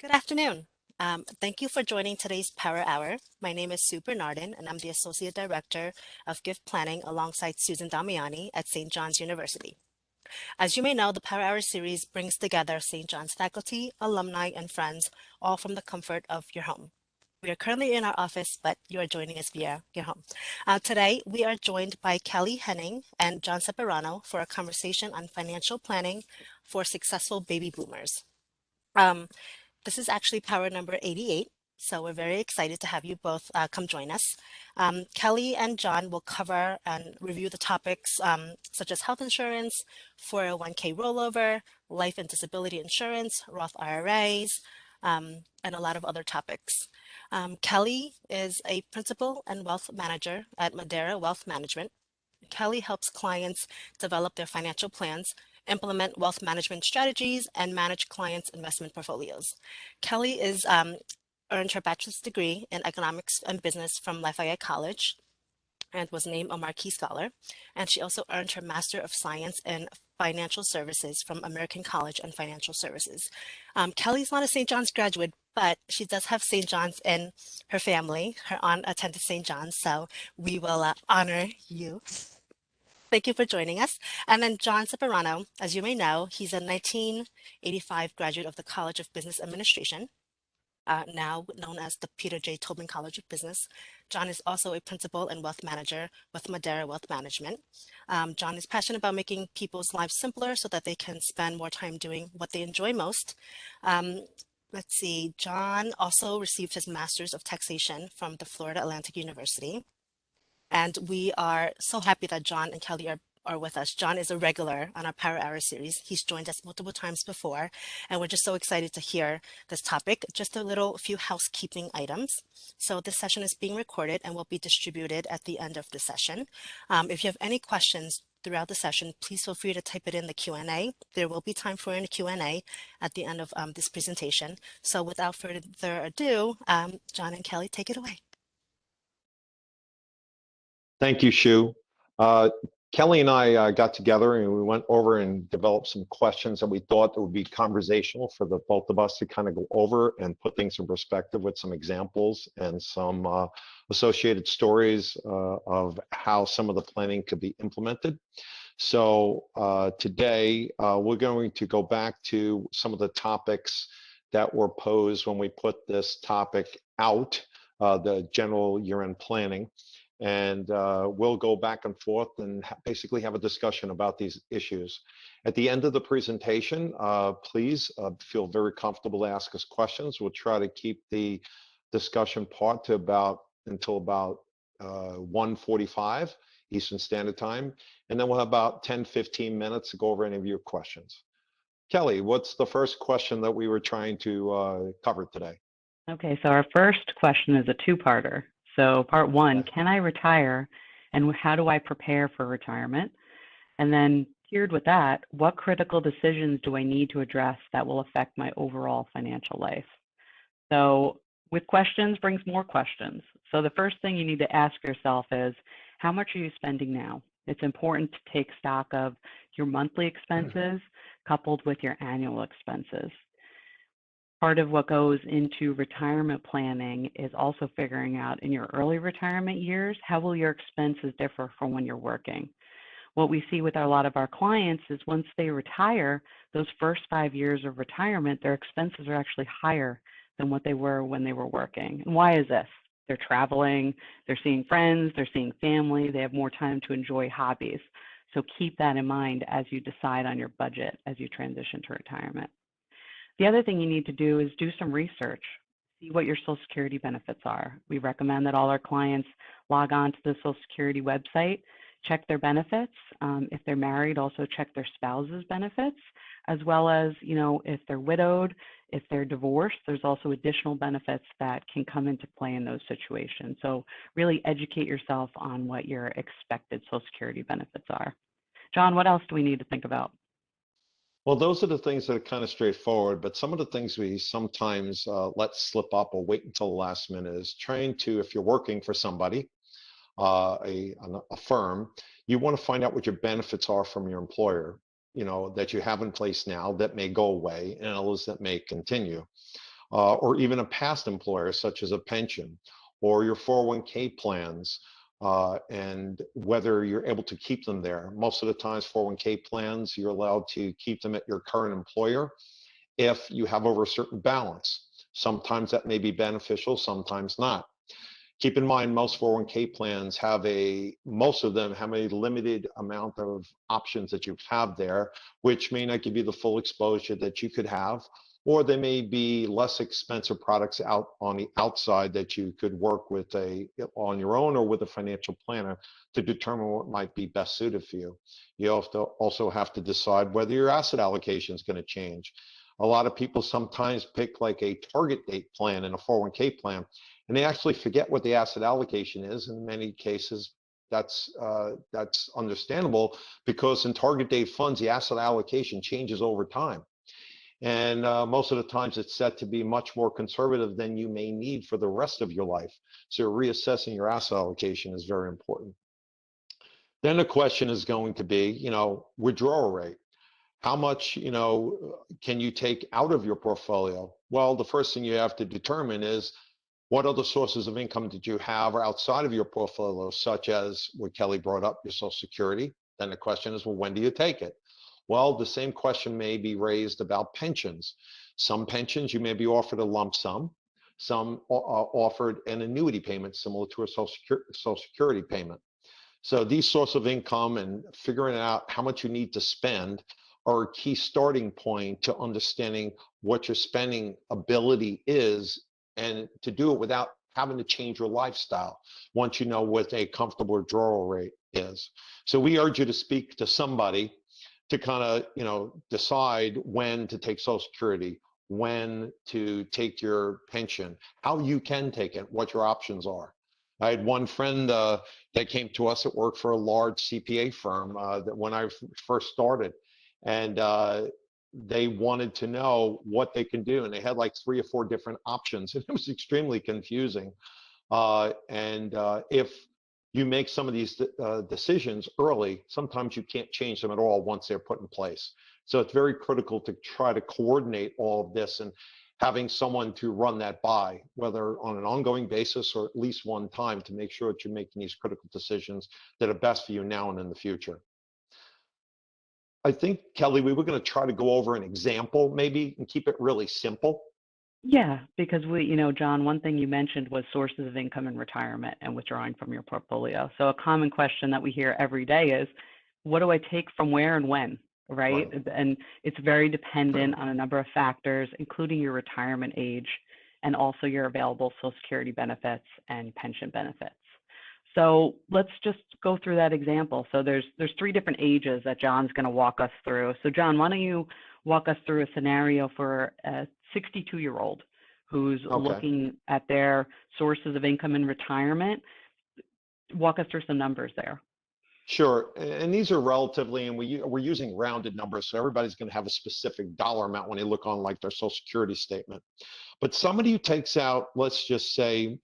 Good afternoon. Thank you for joining today's Power Hour. My name is Sue Bernardin, and I'm the Associate Director of Gift Planning alongside Susan Damiani at St. John's University. As you may know, the Power Hour series brings together St. John's faculty, alumni, and friends, all from the comfort of your home. We are currently in our office, but you are joining us via your home. Today, we are joined by Kelly Henning and John Ceparano for a conversation on financial planning for successful baby boomers. Um, this is actually power number 88, so we're very excited to have you both come join us. Kelly and John will cover and review the topics such as health insurance, 401k rollover, life and disability insurance, Roth IRAs, and a lot of other topics. Kelly is a principal and wealth manager at Modera Wealth Management. Kelly helps clients develop their financial plans, implement wealth management strategies, and manage clients' investment portfolios. Kelly is earned her bachelor's degree in economics and business from Lafayette College and was named a Marquis Scholar. And she also earned her Master of Science in Financial Services from American College and Financial Services. Kelly's not a St. John's graduate, but she does have St. John's in her family. Her aunt attended St. John's, so we will honor you. Thank you for joining us. And then John Ceparano, as you may know, he's a 1985 graduate of the College of Business Administration, now known as the Peter J. Tobin College of Business. John is also a principal and wealth manager with Modera Wealth Management. John is passionate about making people's lives simpler so that they can spend more time doing what they enjoy most. Let's see, John also received his Master's of Taxation from the Florida Atlantic University. And we are so happy that John and Kelly are with us. John is a regular on our Power Hour series. He's joined us multiple times before, and we're just so excited to hear this topic. Just a few housekeeping items. So this session is being recorded and will be distributed at the end of the session. If you have any questions throughout the session, please feel free to type it in the Q&A. There will be time for a Q&A at the end of this presentation. So without further ado, John and Kelly, take it away. Thank you, Shu. Kelly and I got together and we went over and developed some questions that we thought would be conversational for the both of us to kind of go over and put things in perspective with some examples and some associated stories of how some of the planning could be implemented. So today we're going to go back to some of the topics that were posed when we put this topic out, the general year-end planning. And we'll go back and forth and basically have a discussion about these issues. At the end of the presentation, please feel very comfortable to ask us questions. We'll try to keep the discussion part to until about 1:45 Eastern Standard Time. And then we'll have about 10-15 minutes to go over any of your questions. Kelly, what's the first question that we were trying to cover today? Okay, so our first question is a two-parter. So part one, can I retire and how do I prepare for retirement? And then tiered with that, what critical decisions do I need to address that will affect my overall financial life? So with questions brings more questions. So the first thing you need to ask yourself is, how much are you spending now? It's important to take stock of your monthly expenses coupled with your annual expenses. Part of what goes into retirement planning is also figuring out in your early retirement years, how will your expenses differ from when you're working? What we see with a lot of our clients is once they retire, those first 5 years of retirement, their expenses are actually higher than what they were when they were working. And why is this? They're traveling, they're seeing friends, they're seeing family, they have more time to enjoy hobbies. So keep that in mind as you decide on your budget as you transition to retirement. The other thing you need to do is do some research, see what your Social Security benefits are. We recommend that all our clients log on to the Social Security website, check their benefits. If they're married, also check their spouse's benefits, as well as, if they're widowed, if they're divorced, there's also additional benefits that can come into play in those situations. So really educate yourself on what your expected Social Security benefits are. John, what else do we need to think about? Well, those are the things that are kind of straightforward, but some of the things we sometimes let slip up or wait until the last minute is trying to, if you're working for somebody, a firm, you want to find out what your benefits are from your employer, that you have in place now that may go away and others that may continue. or even a past employer, such as a pension, or your 401k plans, and whether you're able to keep them there. Most of the times, 401k plans, you're allowed to keep them at your current employer if you have over a certain balance. Sometimes that may be beneficial, sometimes not. Keep in mind, most 401k plans most of them have a limited amount of options that you have there, which may not give you the full exposure that you could have, or they may be less expensive products out on the outside that you could work with on your own or with a financial planner to determine what might be best suited for you. You also have to decide whether your asset allocation is going to change. A lot of people sometimes pick like a target date plan in a 401k plan, and they actually forget what the asset allocation is. In many cases, that's understandable, because in target date funds, the asset allocation changes over time. And most of the times it's set to be much more conservative than you may need for the rest of your life. So reassessing your asset allocation is very important. Then the question is going to be, withdrawal rate. How much, can you take out of your portfolio? Well, the first thing you have to determine is, what other sources of income did you have or outside of your portfolio, such as what Kelly brought up, your Social Security? Then the question is, well, when do you take it? Well, the same question may be raised about pensions. Some pensions, you may be offered a lump sum. Some offered an annuity payment similar to a Social Security payment. So these sources of income and figuring out how much you need to spend are a key starting point to understanding what your spending ability is, and to do it without having to change your lifestyle once you know what a comfortable withdrawal rate is. So we urge you to speak to somebody to kind of, decide when to take Social Security, when to take your pension, how you can take it, what your options are. I had one friend that came to us that worked for a large CPA firm that when I first started, and they wanted to know what they can do, and they had like 3 or 4 different options, and it was extremely confusing. If you make some of these decisions early, sometimes you can't change them at all once they're put in place. So it's very critical to try to coordinate all of this and having someone to run that by, whether on an ongoing basis or at least one time, to make sure that you're making these critical decisions that are best for you now and in the future. I think, Kelly, we were going to try to go over an example maybe and keep it really simple. Yeah, because John, one thing you mentioned was sources of income in retirement and withdrawing from your portfolio. So a common question that we hear every day is, what do I take from where and when, right? And it's very dependent on a number of factors, including your retirement age and also your available Social Security benefits and pension benefits. So let's just go through that example. So there's 3 different ages that John's going to walk us through. So John, why don't you walk us through a scenario for a 62-year-old who's looking at their sources of income in retirement. Walk us through some numbers there. Sure, and these are relatively, and we're using rounded numbers, so everybody's going to have a specific dollar amount when they look on like their Social Security statement. But somebody who takes out, let's just say,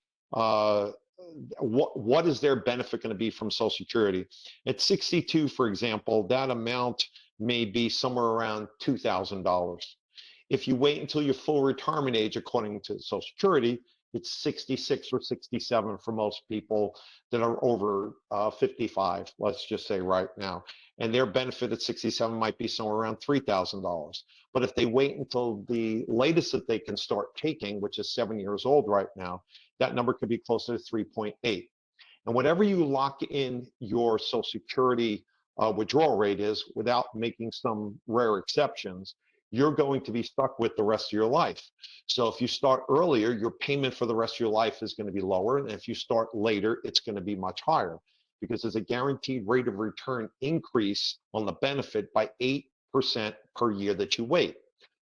what is their benefit going to be from Social Security? At 62, for example, that amount may be somewhere around $2,000. If you wait until your full retirement age, according to Social Security, it's 66 or 67 for most people that are over 55, let's just say right now. And their benefit at 67 might be somewhere around $3,000. But if they wait until the latest that they can start taking, which is 7 years old right now, that number could be closer to 3.8. And whatever you lock in your Social Security withdrawal rate is, without making some rare exceptions, you're going to be stuck with the rest of your life. So if you start earlier, your payment for the rest of your life is going to be lower. And if you start later, it's going to be much higher, because there's a guaranteed rate of return increase on the benefit by 8% per year that you wait.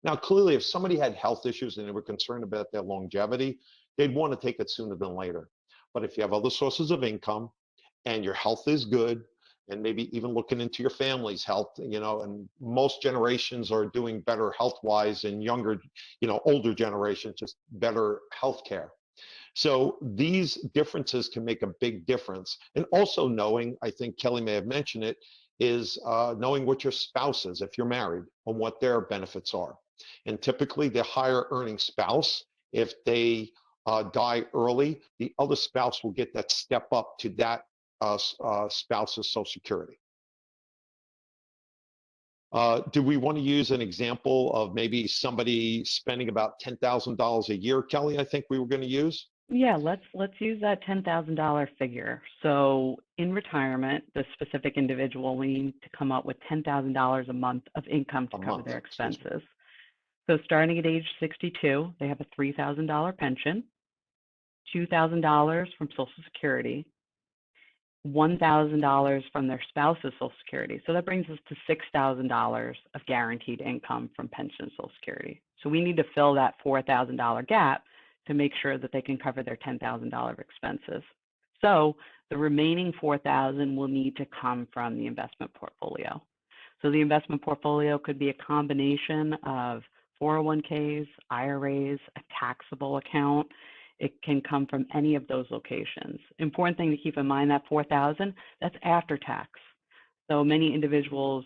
Now, clearly, if somebody had health issues and they were concerned about their longevity, they'd want to take it sooner than later. But if you have other sources of income and your health is good, and maybe even looking into your family's health, and most generations are doing better health-wise, and younger, older generations, just better health care. So these differences can make a big difference. And also knowing, I think Kelly may have mentioned it, is knowing what your spouse is, if you're married, and what their benefits are. And typically the higher earning spouse if they die early, the other spouse will get that step up to that spouse's Social Security. Do we want to use an example of maybe somebody spending about $10,000 a year, Kelly? I think we were going to use. Yeah, let's use that $10,000 figure. So in retirement, the specific individual will need to come up with $10,000 a month of income to cover their expenses. So starting at age 62, they have a $3,000 pension, $2,000 from Social Security, $1,000 from their spouse's Social Security. So that brings us to $6,000 of guaranteed income from pension and Social Security. So we need to fill that $4,000 gap to make sure that they can cover their $10,000 expenses. So the remaining $4,000 will need to come from the investment portfolio. So the investment portfolio could be a combination of 401ks, IRAs, a taxable account. It can come from any of those locations. Important thing to keep in mind, that $4,000, that's after tax. So many individuals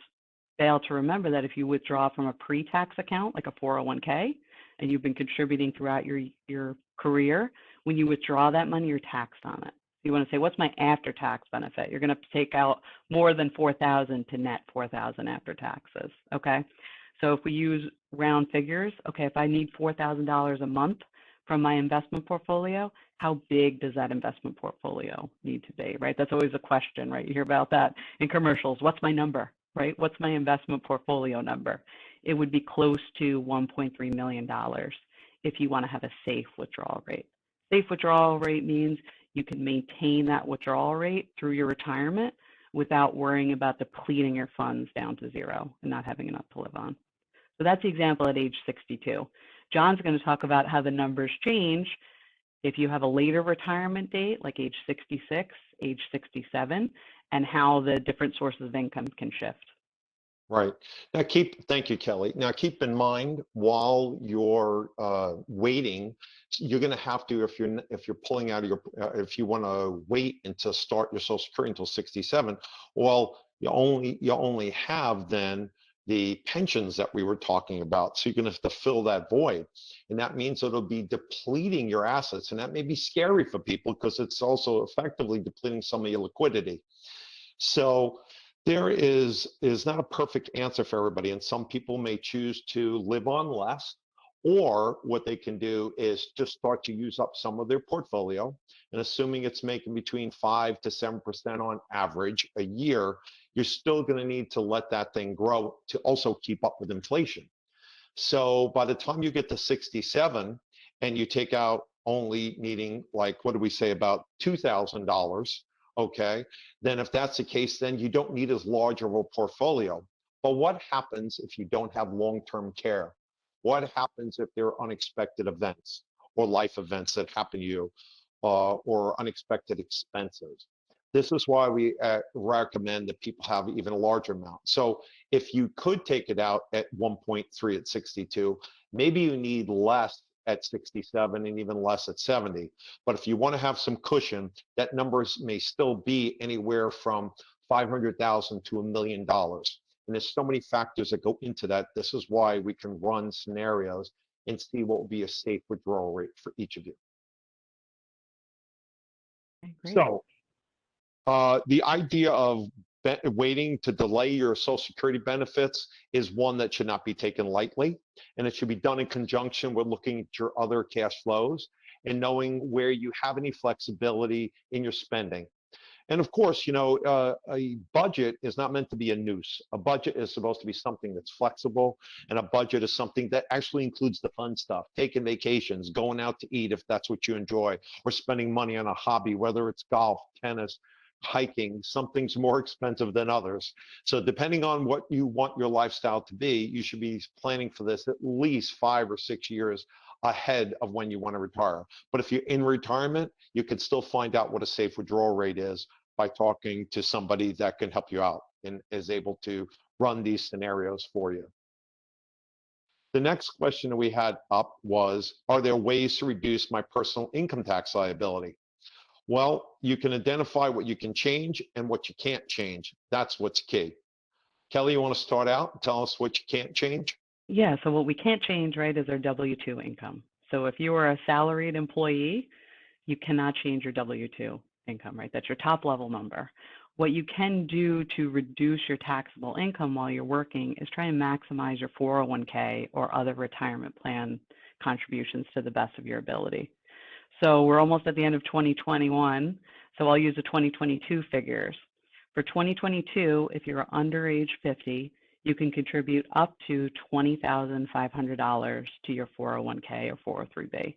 fail to remember that if you withdraw from a pre-tax account, like a 401k, and you've been contributing throughout your career, when you withdraw that money, you're taxed on it. You want to say, what's my after-tax benefit? You're going to take out more than $4,000 to net $4,000 after taxes, okay? So if we use round figures, okay, if I need $4,000 a month from my investment portfolio, how big does that investment portfolio need to be, right? That's always a question, right? You hear about that in commercials. What's my number, right? What's my investment portfolio number? It would be close to $1.3 million if you want to have a safe withdrawal rate. Safe withdrawal rate means you can maintain that withdrawal rate through your retirement without worrying about depleting your funds down to zero and not having enough to live on. So that's the example at age 62. John's going to talk about how the numbers change if you have a later retirement date, like age 66, age 67, and how the different sources of income can shift. Right. Now thank you, Kelly. Now keep in mind while you're waiting, you're going to have to, if you're pulling out of your, if you want to wait until start your Social Security until 67, well, you only have then the pensions that we were talking about. So you're going to have to fill that void. And that means it'll be depleting your assets. And that may be scary for people because it's also effectively depleting some of your liquidity. So there is not a perfect answer for everybody, and some people may choose to live on less, or what they can do is just start to use up some of their portfolio, and assuming it's making between 5 to 7% on average a year, you're still going to need to let that thing grow to also keep up with inflation. So by the time you get to 67 and you take out only needing, like, what do we say, about $2,000, okay, then if that's the case, then you don't need as large of a portfolio. But what happens if you don't have long-term care? What happens if there are unexpected events or life events that happen to you or unexpected expenses? This is why we recommend that people have even a larger amount. So if you could take it out at 1.3 at 62, maybe you need less at 67 and even less at 70. But if you want to have some cushion, that numbers may still be anywhere from 500,000 to $1 million. And there's so many factors that go into that. This is why we can run scenarios and see what will be a safe withdrawal rate for each of you. So the idea of waiting to delay your Social Security benefits is one that should not be taken lightly, and it should be done in conjunction with looking at your other cash flows and knowing where you have any flexibility in your spending. And of course, you know, a budget is not meant to be a noose. A budget is supposed to be something that's flexible, and a budget is something that actually includes the fun stuff, taking vacations, going out to eat if that's what you enjoy, or spending money on a hobby, whether it's golf, tennis, hiking. Some things more expensive than others. So depending on what you want your lifestyle to be, you should be planning for this at least 5 or 6 years ahead of when you want to retire. But if you're in retirement, you can still find out what a safe withdrawal rate is by talking to somebody that can help you out and is able to run these scenarios for you. The next question that we had up was, are there ways to reduce my personal income tax liability? Well, you can identify what you can change and what you can't change. That's what's key. Kelly, you want to start out and tell us what you can't change? Yeah, so what we can't change, right, is our W-2 income. So if you are a salaried employee, you cannot change your W-2 income, right? That's your top level number. What you can do to reduce your taxable income while you're working is try and maximize your 401k or other retirement plan contributions to the best of your ability. So we're almost at the end of 2021, so I'll use the 2022 figures. For 2022, if you're under age 50, you can contribute up to $20,500 to your 401k or 403b.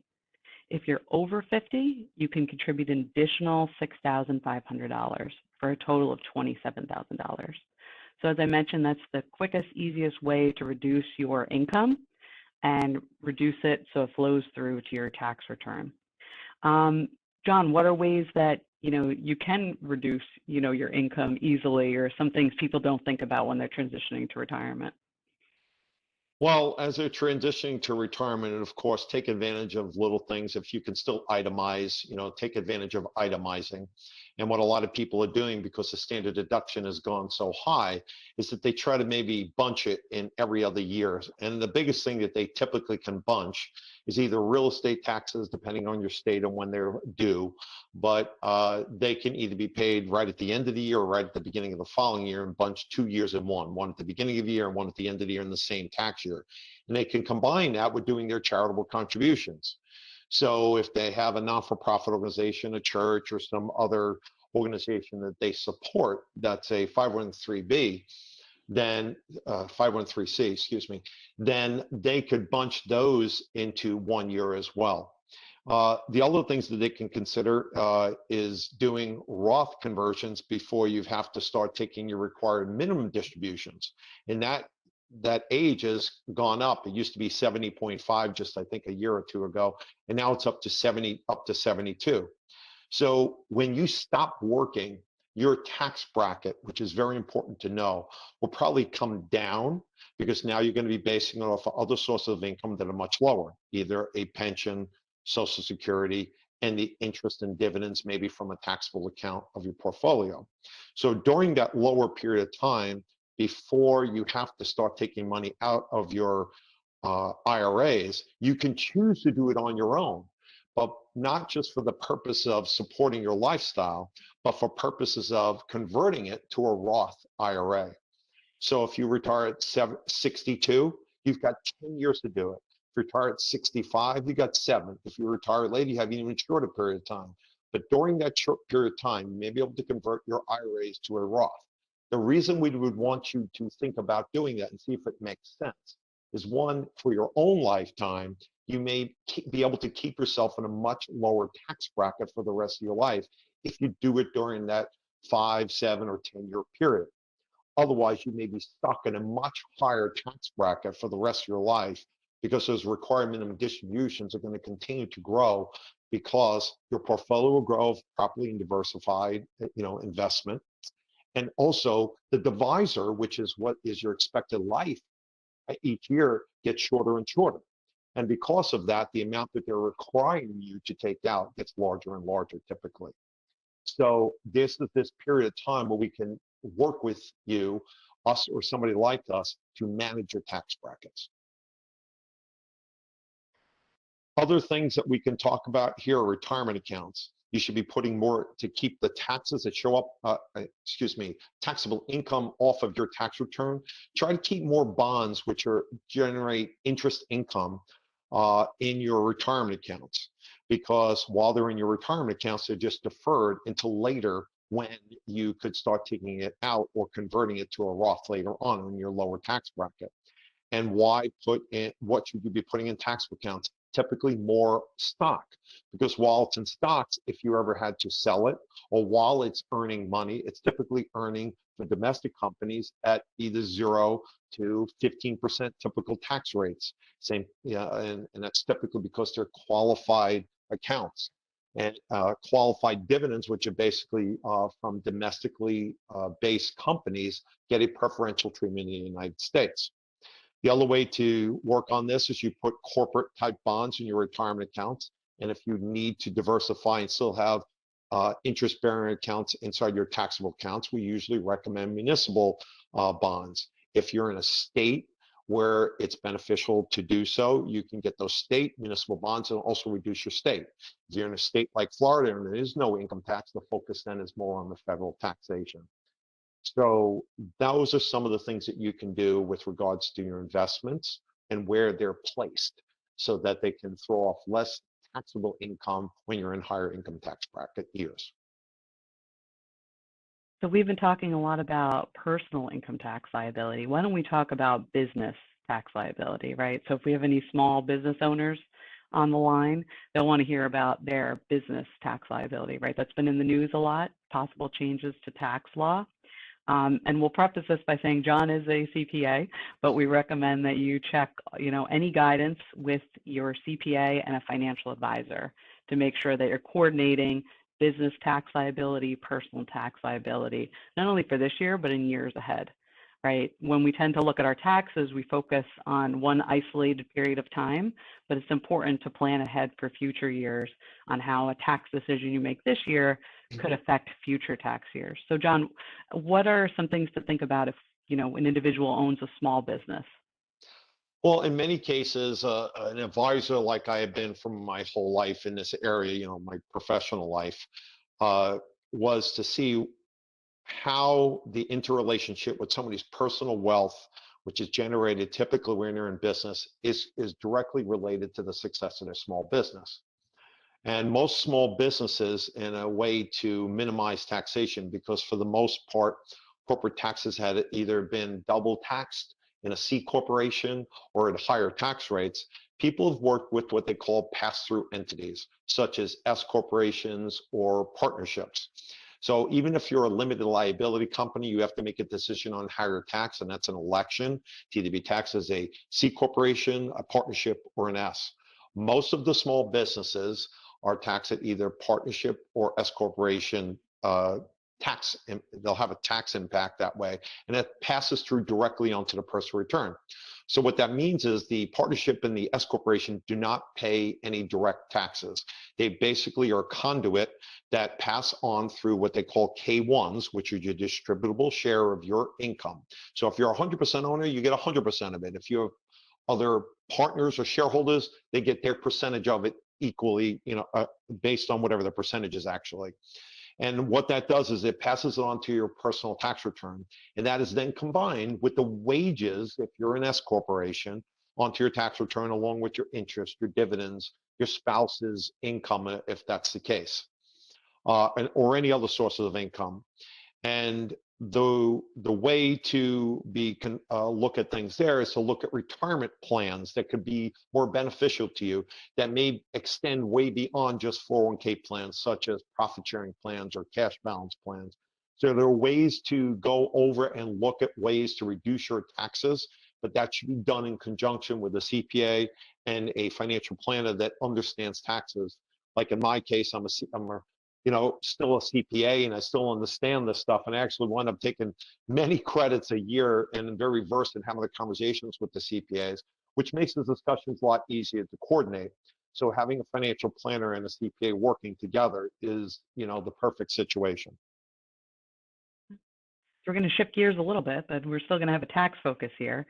If you're over 50, you can contribute an additional $6,500 for a total of $27,000. So as I mentioned, that's the quickest, easiest way to reduce your income and reduce it so it flows through to your tax return. John, what are ways that you can reduce your income easily, or some things people don't think about when they're transitioning to retirement? Well, as they're transitioning to retirement, and of course, take advantage of little things. If you can still itemize, take advantage of itemizing. And what a lot of people are doing, because the standard deduction has gone so high, is that they try to maybe bunch it in every other year. And the biggest thing that they typically can bunch is either real estate taxes, depending on your state and when they're due, but they can either be paid right at the end of the year or right at the beginning of the following year, and bunch 2 years in one at the beginning of the year and one at the end of the year in the same tax year. And they can combine that with doing their charitable contributions. So if they have a non-for-profit organization, a church, or some other organization that they support, that's a 501(c)(3), then 501(c), excuse me, then they could bunch those into 1 year as well. The other things that they can consider is doing Roth conversions before you have to start taking your required minimum distributions. And that age has gone up. It used to be 70.5 just I think a year or two ago, and now it's up to 72. So when you stop working, your tax bracket, which is very important to know, will probably come down, because now you're going to be basing it off of other sources of income that are much lower, either a pension, Social Security, and the interest and dividends maybe from a taxable account of your portfolio. So during that lower period of time, before you have to start taking money out of your IRAs, you can choose to do it on your own, but not just for the purpose of supporting your lifestyle, but for purposes of converting it to a Roth IRA. So if you retire at 62, you've got 10 years to do it. If you retire at 65, you got 7. If you retire late, you have an even shorter period of time. But during that short period of time, you may be able to convert your IRAs to a Roth. The reason we would want you to think about doing that and see if it makes sense is, one, for your own lifetime, you may be able to keep yourself in a much lower tax bracket for the rest of your life if you do it during that 5, 7, or 10-year period. Otherwise, you may be stuck in a much higher tax bracket for the rest of your life, because those required minimum distributions are going to continue to grow, because your portfolio will grow properly and diversified, investment. And also the divisor, which is what is your expected life each year, gets shorter and shorter. And because of that, the amount that they're requiring you to take out gets larger and larger typically. So this is this period of time where we can work with you, us or somebody like us, to manage your tax brackets. Other things that we can talk about here are retirement accounts. You should be putting more to keep the taxes that show up, taxable income off of your tax return. Try to keep more bonds which generate interest income in your retirement accounts, because while they're in your retirement accounts, they're just deferred until later, when you could start taking it out or converting it to a Roth later on in your lower tax bracket. And why put in, what should you be putting in taxable accounts? Typically more stock, because while it's in stocks, if you ever had to sell it, or while it's earning money, it's typically earning for domestic companies at either 0 to 15% typical tax rates. Same, and that's typically because they're qualified accounts. And qualified dividends, which are basically from domestically based companies, get a preferential treatment in the United States. The other way to work on this is you put corporate type bonds in your retirement accounts. And if you need to diversify and still have interest bearing accounts inside your taxable accounts, we usually recommend municipal bonds. If you're in a state where it's beneficial to do so. You can get those state municipal bonds and also reduce your state. If you're in a state like Florida and there is no income tax, the focus then is more on the federal taxation. So those are some of the things that you can do with regards to your investments and where they're placed so that they can throw off less taxable income when you're in higher income tax bracket years. So we've been talking a lot about personal income tax liability. Why don't we talk about business tax liability, right? So if we have any small business owners on the line, they'll want to hear about their business tax liability, right? That's been in the news a lot, possible changes to tax law. And we'll preface this by saying John is a CPA, but we recommend that you check, any guidance with your CPA and a financial advisor to make sure that you're coordinating business tax liability, personal tax liability, not only for this year, but in years ahead, right? When we tend to look at our taxes, we focus on one isolated period of time, but it's important to plan ahead for future years on how a tax decision you make this year could affect future tax years. So John, what are some things to think about if, an individual owns a small business? Well, in many cases, an advisor like I have been for my whole life in this area, my professional life, was to see how the interrelationship with somebody's personal wealth, which is generated typically when they're in business, is directly related to the success of their small business. And most small businesses, in a way to minimize taxation, because for the most part, corporate taxes had either been double taxed in a C corporation or at higher tax rates, people have worked with what they call pass-through entities, such as S corporations or partnerships. So even if you're a limited liability company, you have to make a decision on higher tax, and that's an election to either be taxed as a C corporation, a partnership, or an S. Most of the small businesses are taxed at either partnership or S corporation tax. They'll have a tax impact that way, and it passes through directly onto the personal return. So what that means is the partnership and the S corporation do not pay any direct taxes. They basically are a conduit that pass on through what they call K1s, which are your distributable share of your income. So if you're a 100% owner, you get 100% of it. If you have other partners or shareholders, they get their percentage of it equally, based on whatever the percentage is actually. And what that does is it passes it on to your personal tax return. And that is then combined with the wages, if you're an S corporation, onto your tax return, along with your interest, your dividends, your spouse's income, if that's the case, or any other sources of income. And the way to look at things there is to look at retirement plans that could be more beneficial to you, that may extend way beyond just 401k plans, such as profit sharing plans or cash balance plans. So there are ways to go over and look at ways to reduce your taxes, but that should be done in conjunction with a CPA and a financial planner that understands taxes. Like in my case, I'm still a CPA, and I still understand this stuff, and I actually wind up taking many credits a year and very versed in having the conversations with the CPAs, which makes the discussions a lot easier to coordinate. So having a financial planner and a CPA working together is, the perfect situation. We're going to shift gears a little bit, but we're still going to have a tax focus here.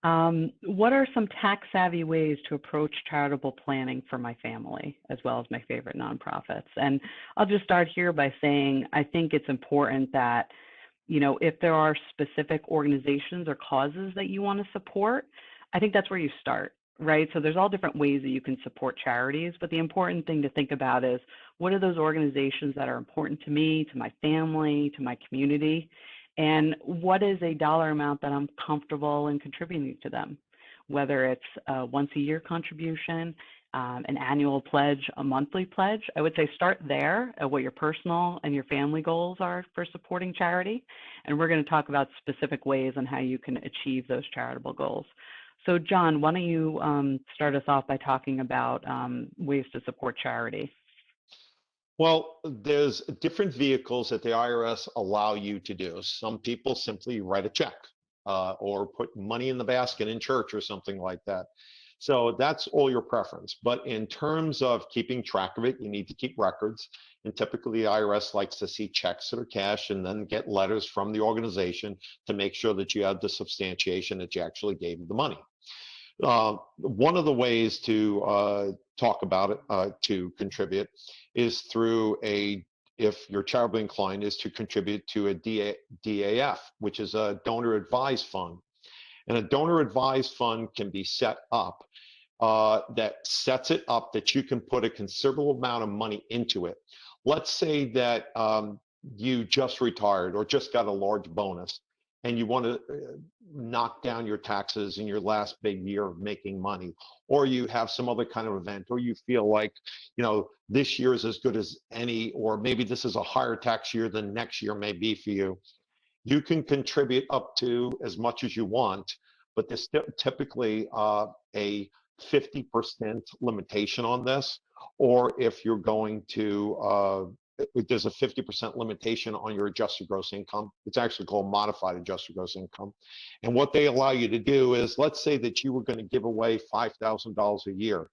What are some tax-savvy ways to approach charitable planning for my family, as well as my favorite nonprofits? And I'll just start here by saying I think it's important that, if there are specific organizations or causes that you want to support, I think that's where you start, right? So there's all different ways that you can support charities, but the important thing to think about is, what are those organizations that are important to me, to my family, to my community? And what is a dollar amount that I'm comfortable in contributing to them, whether it's a once a year contribution, an annual pledge, a monthly pledge. I would say start there at what your personal and your family goals are for supporting charity. And we're going to talk about specific ways on how you can achieve those charitable goals. So John, why don't you start us off by talking about ways to support charity? Well, there's different vehicles that the IRS allow you to do. Some people simply write a check or put money in the basket in church or something like that. So that's all your preference. But in terms of keeping track of it, you need to keep records. And typically the IRS likes to see checks that are cash and then get letters from the organization to make sure that you have the substantiation that you actually gave the money. One of the ways to talk about it, to contribute, is through if you're charitably inclined, is to contribute to a DAF, which is a donor advised fund. And a donor advised fund can be set up that sets it up that you can put a considerable amount of money into it. Let's say that you just retired or just got a large bonus and you want to knock down your taxes in your last big year of making money, or you have some other kind of event, or you feel like, this year is as good as any, or maybe this is a higher tax year than next year may be for you. You can contribute up to as much as you want, but there's typically a 50% limitation on this, or if you're going to, there's a 50% limitation on your adjusted gross income. It's actually called modified adjusted gross income. And what they allow you to do is, let's say that you were going to give away $5,000 a year.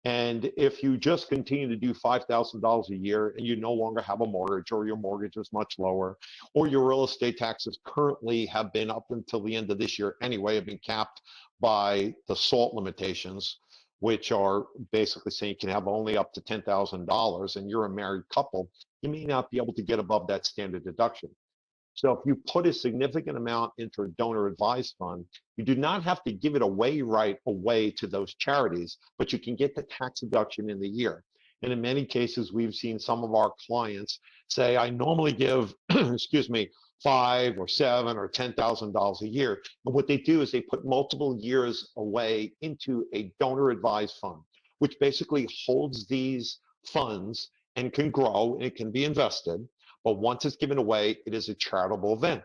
And if you just continue to do $5,000 a year and you no longer have a mortgage, or your mortgage is much lower, or your real estate taxes currently have been, up until the end of this year anyway, have been capped by the SALT limitations, which are basically saying you can have only up to $10,000, and you're a married couple, you may not be able to get above that standard deduction. So if you put a significant amount into a donor advised fund, you do not have to give it away right away to those charities, but you can get the tax deduction in the year. And in many cases, we've seen some of our clients say, I normally give, excuse me, $5,000 or $7,000 or $10,000 a year. And what they do is they put multiple years away into a donor advised fund, which basically holds these funds and can grow and it can be invested. But once it's given away, it is a charitable event.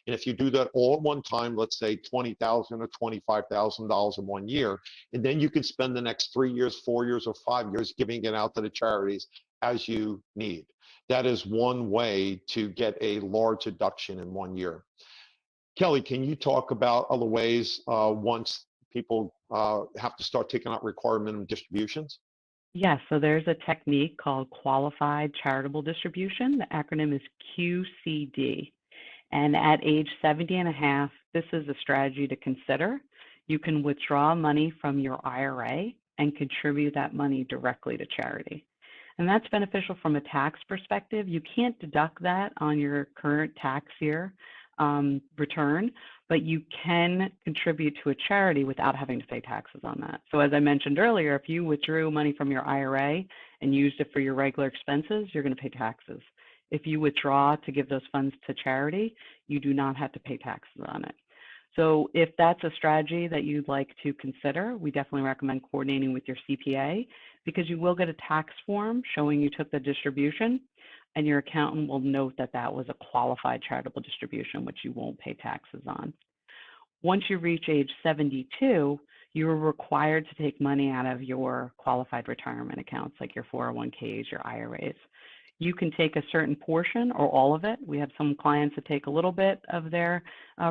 And if you do that all at one time, let's say $20,000 or $25,000 in 1 year, and then you can spend the next 3 years, 4 years, or 5 years giving it out to the charities as you need. That is one way to get a large deduction in 1 year. Kelly, can you talk about other ways once people have to start taking out required minimum distributions? Yeah, so there's a technique called qualified charitable distribution. The acronym is QCD. And at age 70 and a half, this is a strategy to consider. You can withdraw money from your IRA and contribute that money directly to charity. And that's beneficial from a tax perspective. You can't deduct that on your current tax year return, but you can contribute to a charity without having to pay taxes on that. So as I mentioned earlier, if you withdrew money from your IRA and used it for your regular expenses, you're going to pay taxes. If you withdraw to give those funds to charity, you do not have to pay taxes on it. So if that's a strategy that you'd like to consider, we definitely recommend coordinating with your CPA, because you will get a tax form showing you took the distribution, and your accountant will note that that was a qualified charitable distribution, which you won't pay taxes on. Once you reach age 72, you're required to take money out of your qualified retirement accounts, like your 401ks, your IRAs. You can take a certain portion or all of it. We have some clients that take a little bit of their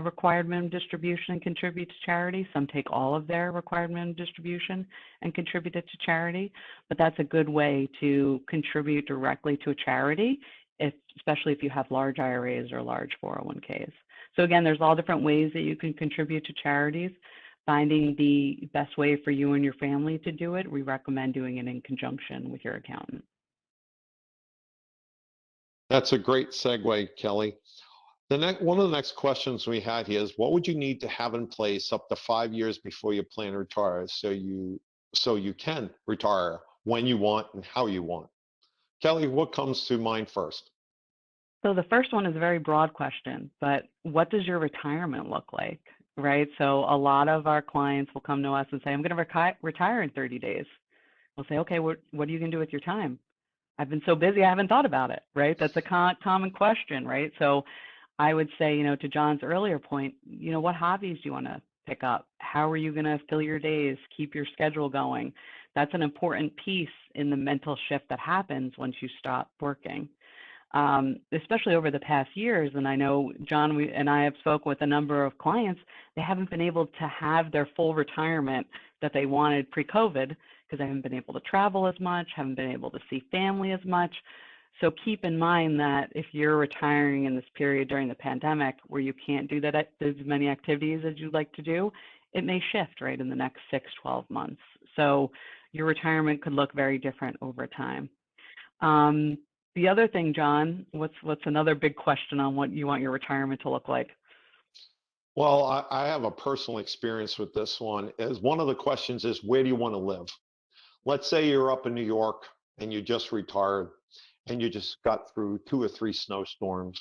required minimum distribution and contribute to charity. Some take all of their required minimum distribution and contribute it to charity. But that's a good way to contribute directly to a charity, especially if you have large IRAs or large 401ks. So again, there's all different ways that you can contribute to charities. Finding the best way for you and your family to do it, we recommend doing it in conjunction with your accountant. That's a great segue, Kelly. One of the next questions we had here is, what would you need to have in place up to 5 years before you plan to retire, so you can retire when you want and how you want? Kelly, what comes to mind first? So the first one is a very broad question, but what does your retirement look like, right? So a lot of our clients will come to us and say, I'm going to retire in 30 days. We'll say, okay, what are you going to do with your time? I've been so busy, I haven't thought about it, right? That's a common question, right? So I would say, to John's earlier point, what hobbies do you want to pick up? How are you going to fill your days, keep your schedule going? That's an important piece in the mental shift that happens once you stop working. especially over the past years. And I know John and I have spoken with a number of clients. They haven't been able to have their full retirement that they wanted pre-COVID because they haven't been able to travel as much, haven't been able to see family as much. So keep in mind that if you're retiring in this period during the pandemic where you can't do that as many activities as you'd like to do, it may shift right in the next 6-12 months. So your retirement could look very different over time. The other thing, John, what's another big question on what you want your retirement to look like? Well, I have a personal experience with this one. Is one of the questions is, where do you want to live? Let's say you're up in New York and you just retired and you just got through 2 or 3 snowstorms,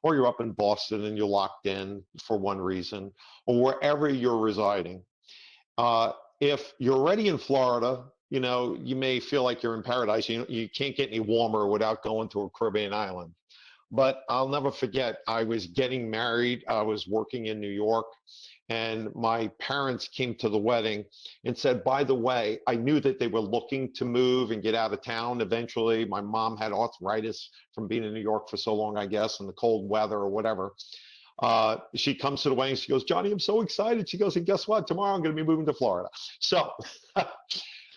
or you're up in Boston and you're locked in for one reason, or wherever you're residing. If you're already in Florida, you may feel like you're in paradise. You can't get any warmer without going to a Caribbean island. But I'll never forget, I was getting married. I was working in New York, and my parents came to the wedding and said, by the way, I knew that they were looking to move and get out of town eventually. My mom had arthritis from being in New York for so long, I guess, and the cold weather or whatever. She comes to the wedding. She goes, Johnny, I'm so excited. She goes, and guess what? Tomorrow I'm going to be moving to Florida. So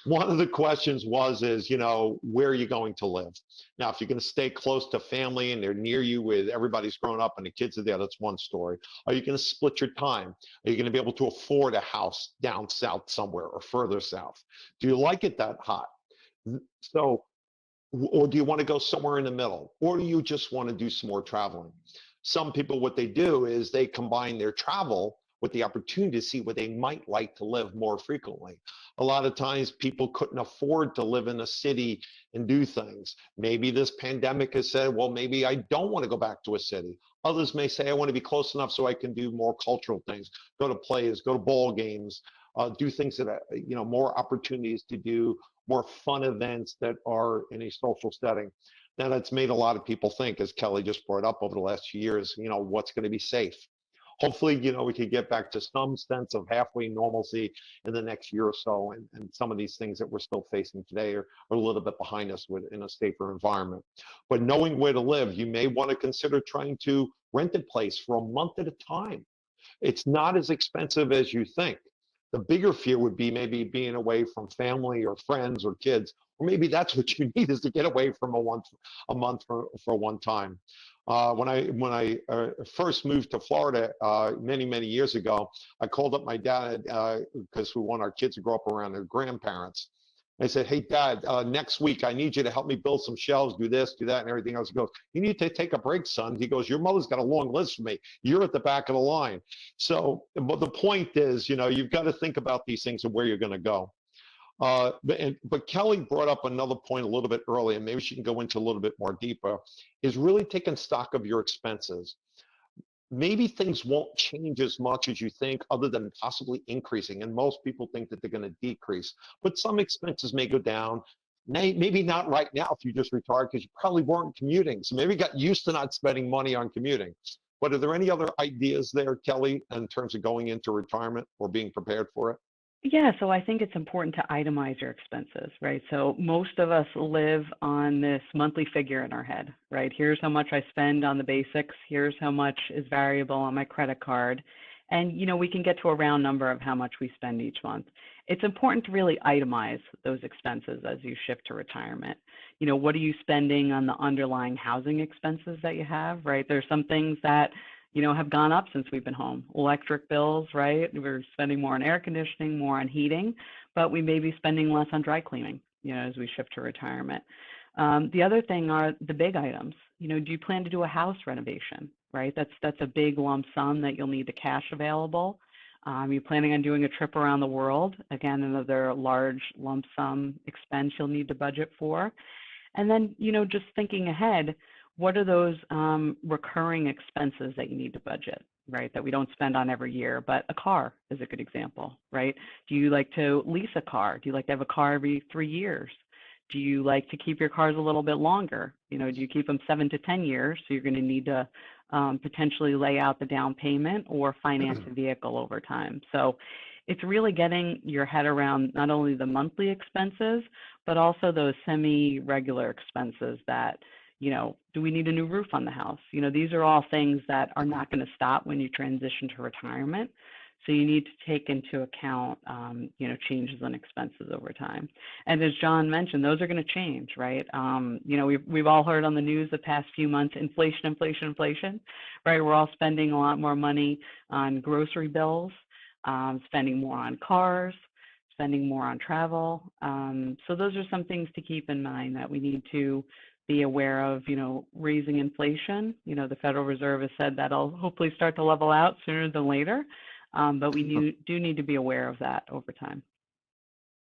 one of the questions is, where are you going to live? Now, if you're going to stay close to family and they're near you with everybody's grown up and the kids are there, that's one story. Are you going to split your time? Are you going to be able to afford a house down south somewhere or further south? Do you like it that hot? So, or do you want to go somewhere in the middle? Or do you just want to do some more traveling? Some people, what they do is they combine their travel with the opportunity to see where they might like to live more frequently. A lot of times people couldn't afford to live in a city and do things. Maybe this pandemic has said, well, maybe I don't want to go back to a city. Others may say, I want to be close enough so I can do more cultural things, go to plays, go to ball games, do things that, more opportunities to do more fun events that are in a social setting. Now, that's made a lot of people think, as Kelly just brought up over the last few years, what's going to be safe. Hopefully, we can get back to some sense of halfway normalcy in the next year or so. And some of these things that we're still facing today are a little bit behind us in a safer environment. But knowing where to live, you may want to consider trying to rent a place for a month at a time. It's not as expensive as you think. The bigger fear would be maybe being away from family or friends or kids, or maybe that's what you need, is to get away from a month for one time. When I first moved to Florida many years ago, I called up my dad because we want our kids to grow up around their grandparents. I said, hey, Dad, next week I need you to help me build some shelves, do this, do that, and everything else. He goes, you need to take a break, son. He goes, your mother's got a long list for me. You're at the back of the line. So, but the point is, you've got to think about these things and where you're going to go. But Kelly brought up another point a little bit earlier, and maybe she can go into a little bit more deeper, is really taking stock of your expenses. Maybe things won't change as much as you think, other than possibly increasing. And most people think that they're going to decrease. But some expenses may go down. Maybe not right now if you just retired, because you probably weren't commuting. So maybe you got used to not spending money on commuting. But are there any other ideas there, Kelly, in terms of going into retirement or being prepared for it? Yeah, so I think it's important to itemize your expenses, right? So most of us live on this monthly figure in our head, right? Here's how much I spend on the basics. Here's how much is variable on my credit card. And, we can get to a round number of how much we spend each month. It's important to really itemize those expenses as you shift to retirement. What are you spending on the underlying housing expenses that you have, right? There's some things that have gone up since we've been home. Electric bills, right? We're spending more on air conditioning, more on heating, but we may be spending less on dry cleaning, as we shift to retirement. The other thing are the big items. Do you plan to do a house renovation, right? That's a big lump sum that you'll need the cash available. You're planning on doing a trip around the world. Again, another large lump sum expense you'll need to budget for. And then, just thinking ahead, what are those recurring expenses that you need to budget, right, that we don't spend on every year? But a car is a good example, right? Do you like to lease a car? Do you like to have a car every 3 years? Do you like to keep your cars a little bit longer? Do you keep them 7 to 10 years? So you're going to need to potentially lay out the down payment or finance a vehicle over time. So it's really getting your head around not only the monthly expenses, but also those semi-regular expenses that do we need a new roof on the house? These are all things that are not going to stop when you transition to retirement. So you need to take into account, changes in expenses over time. And as John mentioned, those are going to change, right? We've all heard on the news the past few months, inflation, right? We're all spending a lot more money on grocery bills, spending more on cars, spending more on travel. So those are some things to keep in mind that we need to be aware of, raising inflation. The Federal Reserve has said that'll hopefully start to level out sooner than later. But we do need to be aware of that over time.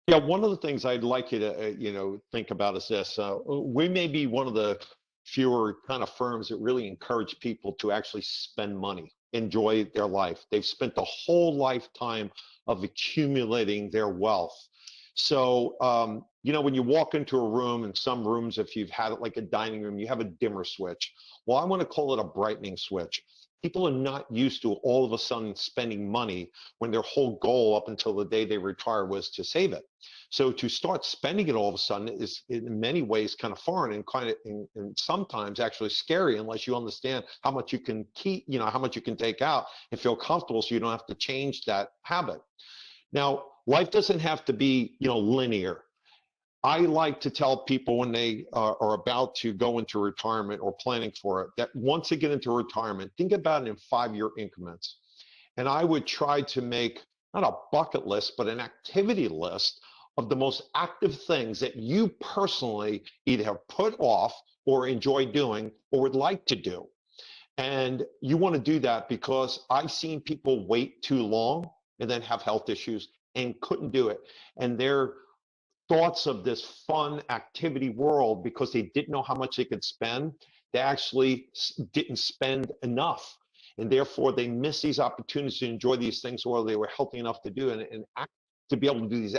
Yeah, one of the things I'd like you to, think about is this. We may be one of the fewer kind of firms that really encourage people to actually spend money, enjoy their life. They've spent the whole lifetime of accumulating their wealth. So, when you walk into a room, in some rooms, if you've had it like a dining room, you have a dimmer switch. Well, I want to call it a brightening switch. People are not used to all of a sudden spending money when their whole goal up until the day they retire was to save it. So to start spending it all of a sudden is in many ways kind of foreign and and sometimes actually scary unless you understand how much you can keep, how much you can take out and feel comfortable so you don't have to change that habit. Now, life doesn't have to be, linear. I like to tell people when they are about to go into retirement or planning for it, that once they get into retirement, think about it in 5-year increments. And I would try to make not a bucket list, but an activity list of the most active things that you personally either have put off or enjoy doing or would like to do. And you want to do that because I've seen people wait too long and then have health issues and couldn't do it. And their thoughts of this fun activity world, because they didn't know how much they could spend, they actually didn't spend enough. And therefore, they miss these opportunities to enjoy these things while they were healthy enough to do it and to be able to do these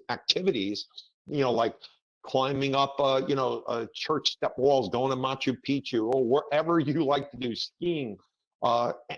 activities, like climbing up, church step walls, going to Machu Picchu, or wherever you like to do, skiing,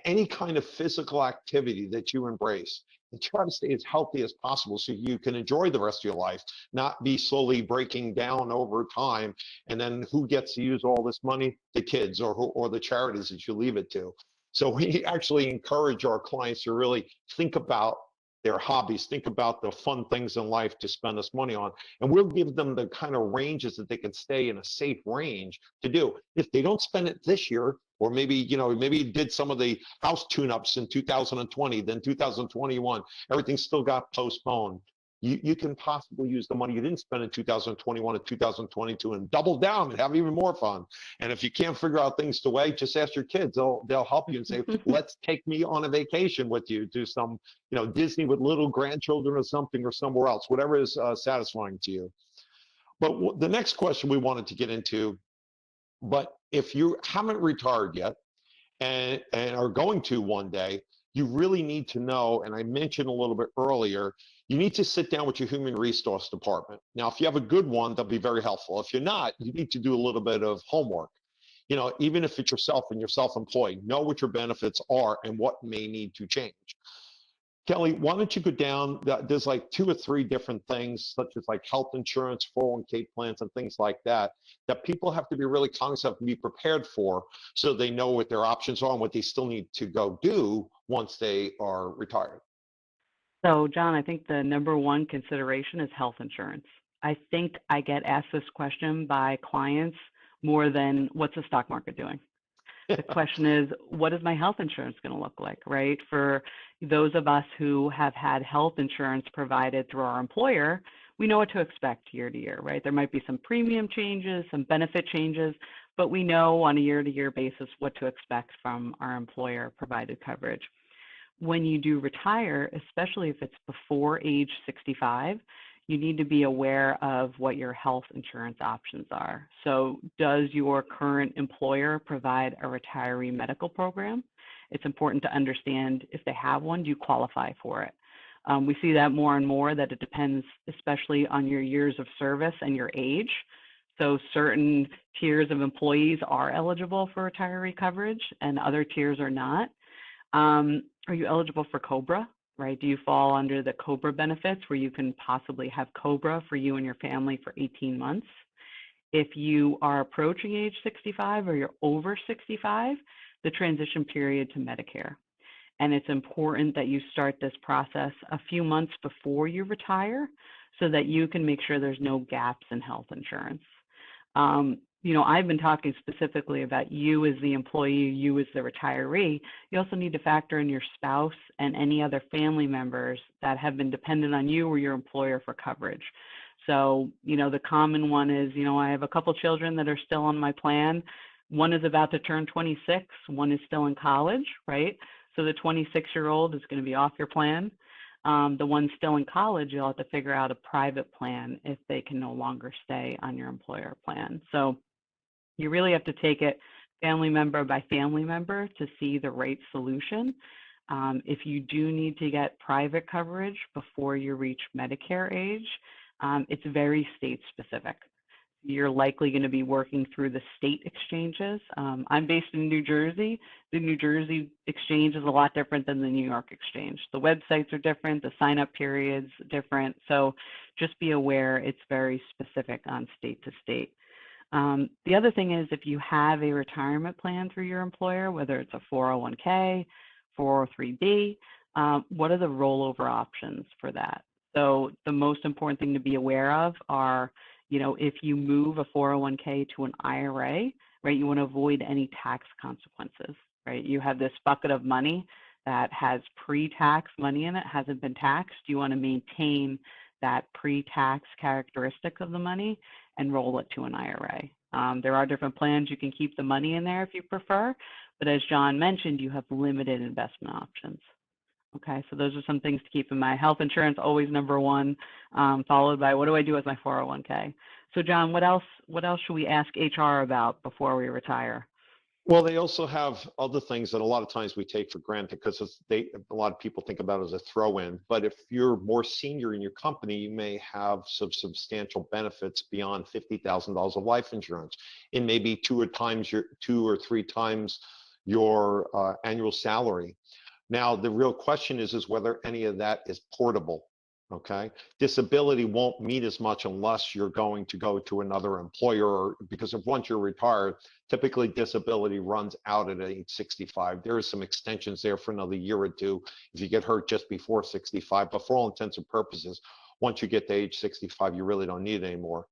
any kind of physical activity that you embrace. And try to stay as healthy as possible so you can enjoy the rest of your life, not be slowly breaking down over time. And then who gets to use all this money? The kids or the charities that you leave it to. So we actually encourage our clients to really think about their hobbies, think about the fun things in life to spend this money on. And we'll give them the kind of ranges that they can stay in a safe range to do. If they don't spend it this year, or maybe, maybe you did some of the house tune-ups in 2020, then 2021, everything still got postponed. You can possibly use the money you didn't spend in 2021 and 2022 and double down and have even more fun. And if you can't figure out things to weigh, just ask your kids. They'll help you and say, let's take me on a vacation with you to some, Disney with little grandchildren or something, or somewhere else, whatever is satisfying to you. But the next question we wanted to get into, but if you haven't retired yet and are going to one day, you really need to know, and I mentioned a little bit earlier, you need to sit down with your human resource department. Now, if you have a good one, they'll be very helpful. If you're not, you need to do a little bit of homework. Even if it's yourself and you're self-employed, know what your benefits are and what may need to change. Kelly, why don't you go down? There's like 2 or 3 different things, such as like health insurance, 401k plans, and things like that, that people have to be really cognizant of and be prepared for so they know what their options are and what they still need to go do once they are retired. So, John, I think the number one consideration is health insurance. I think I get asked this question by clients more than what's the stock market doing? The question is, what is my health insurance going to look like, right? For those of us who have had health insurance provided through our employer, we know what to expect year to year, right? There might be some premium changes, some benefit changes, but we know on a year-to-year basis what to expect from our employer provided coverage. When you do retire, especially if it's before age 65, you need to be aware of what your health insurance options are. So does your current employer provide a retiree medical program? It's important to understand if they have one, do you qualify for it? We see that more and more, that it depends especially on your years of service and your age. So certain tiers of employees are eligible for retiree coverage and other tiers are not. Are you eligible for COBRA? Right? Do you fall under the COBRA benefits where you can possibly have COBRA for you and your family for 18 months? If you are approaching age 65 or you're over 65, the transition period to Medicare. And it's important that you start this process a few months before you retire so that you can make sure there's no gaps in health insurance. I've been talking specifically about you as the employee, you as the retiree. You also need to factor in your spouse and any other family members that have been dependent on you or your employer for coverage. So, the common one is, I have a couple children that are still on my plan. One is about to turn 26, one is still in college, right? So the 26-year-old is going to be off your plan. The one still in college, you'll have to figure out a private plan if they can no longer stay on your employer plan. So you really have to take it family member by family member to see the right solution. If you do need to get private coverage before you reach Medicare age, it's very state specific. You're likely going to be working through the state exchanges. I'm based in New Jersey. The New Jersey exchange is a lot different than the New York exchange. The websites are different, the sign-up periods different. So just be aware it's very specific on state to state. The other thing is if you have a retirement plan through your employer, whether it's a 401k, 403b, what are the rollover options for that? So the most important thing to be aware of are, if you move a 401k to an IRA, right, you want to avoid any tax consequences, right? You have this bucket of money that has pre-tax money in it, hasn't been taxed. You want to maintain that pre-tax characteristic of the money and roll it to an IRA. There are different plans. You can keep the money in there if you prefer, but as John mentioned, you have limited investment options. Okay, so those are some things to keep in mind. Health insurance, always number one, followed by what do I do with my 401k? So John, what else should we ask HR about before we retire? Well, they also have other things that a lot of times we take for granted because a lot of people think about it as a throw-in. But if you're more senior in your company, you may have some substantial benefits beyond $50,000 of life insurance. It may be two or three times your annual salary. Now, the real question is whether any of that is portable, okay? Disability won't mean as much unless you're going to go to another employer, because if once you're retired, typically disability runs out at age 65. There are some extensions there for another year or two if you get hurt just before 65, but for all intents and purposes, once you get to age 65, you really don't need it anymore.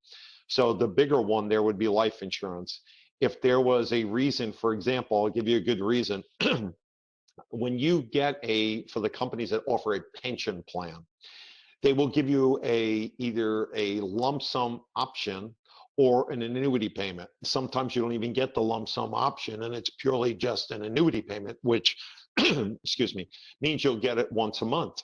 So the bigger one there would be life insurance. If there was a reason, for example, I'll give you a good reason. When you get for the companies that offer a pension plan, they will give you either a lump sum option or an annuity payment. Sometimes you don't even get the lump sum option and it's purely just an annuity payment, which, excuse me, means you'll get it once a month.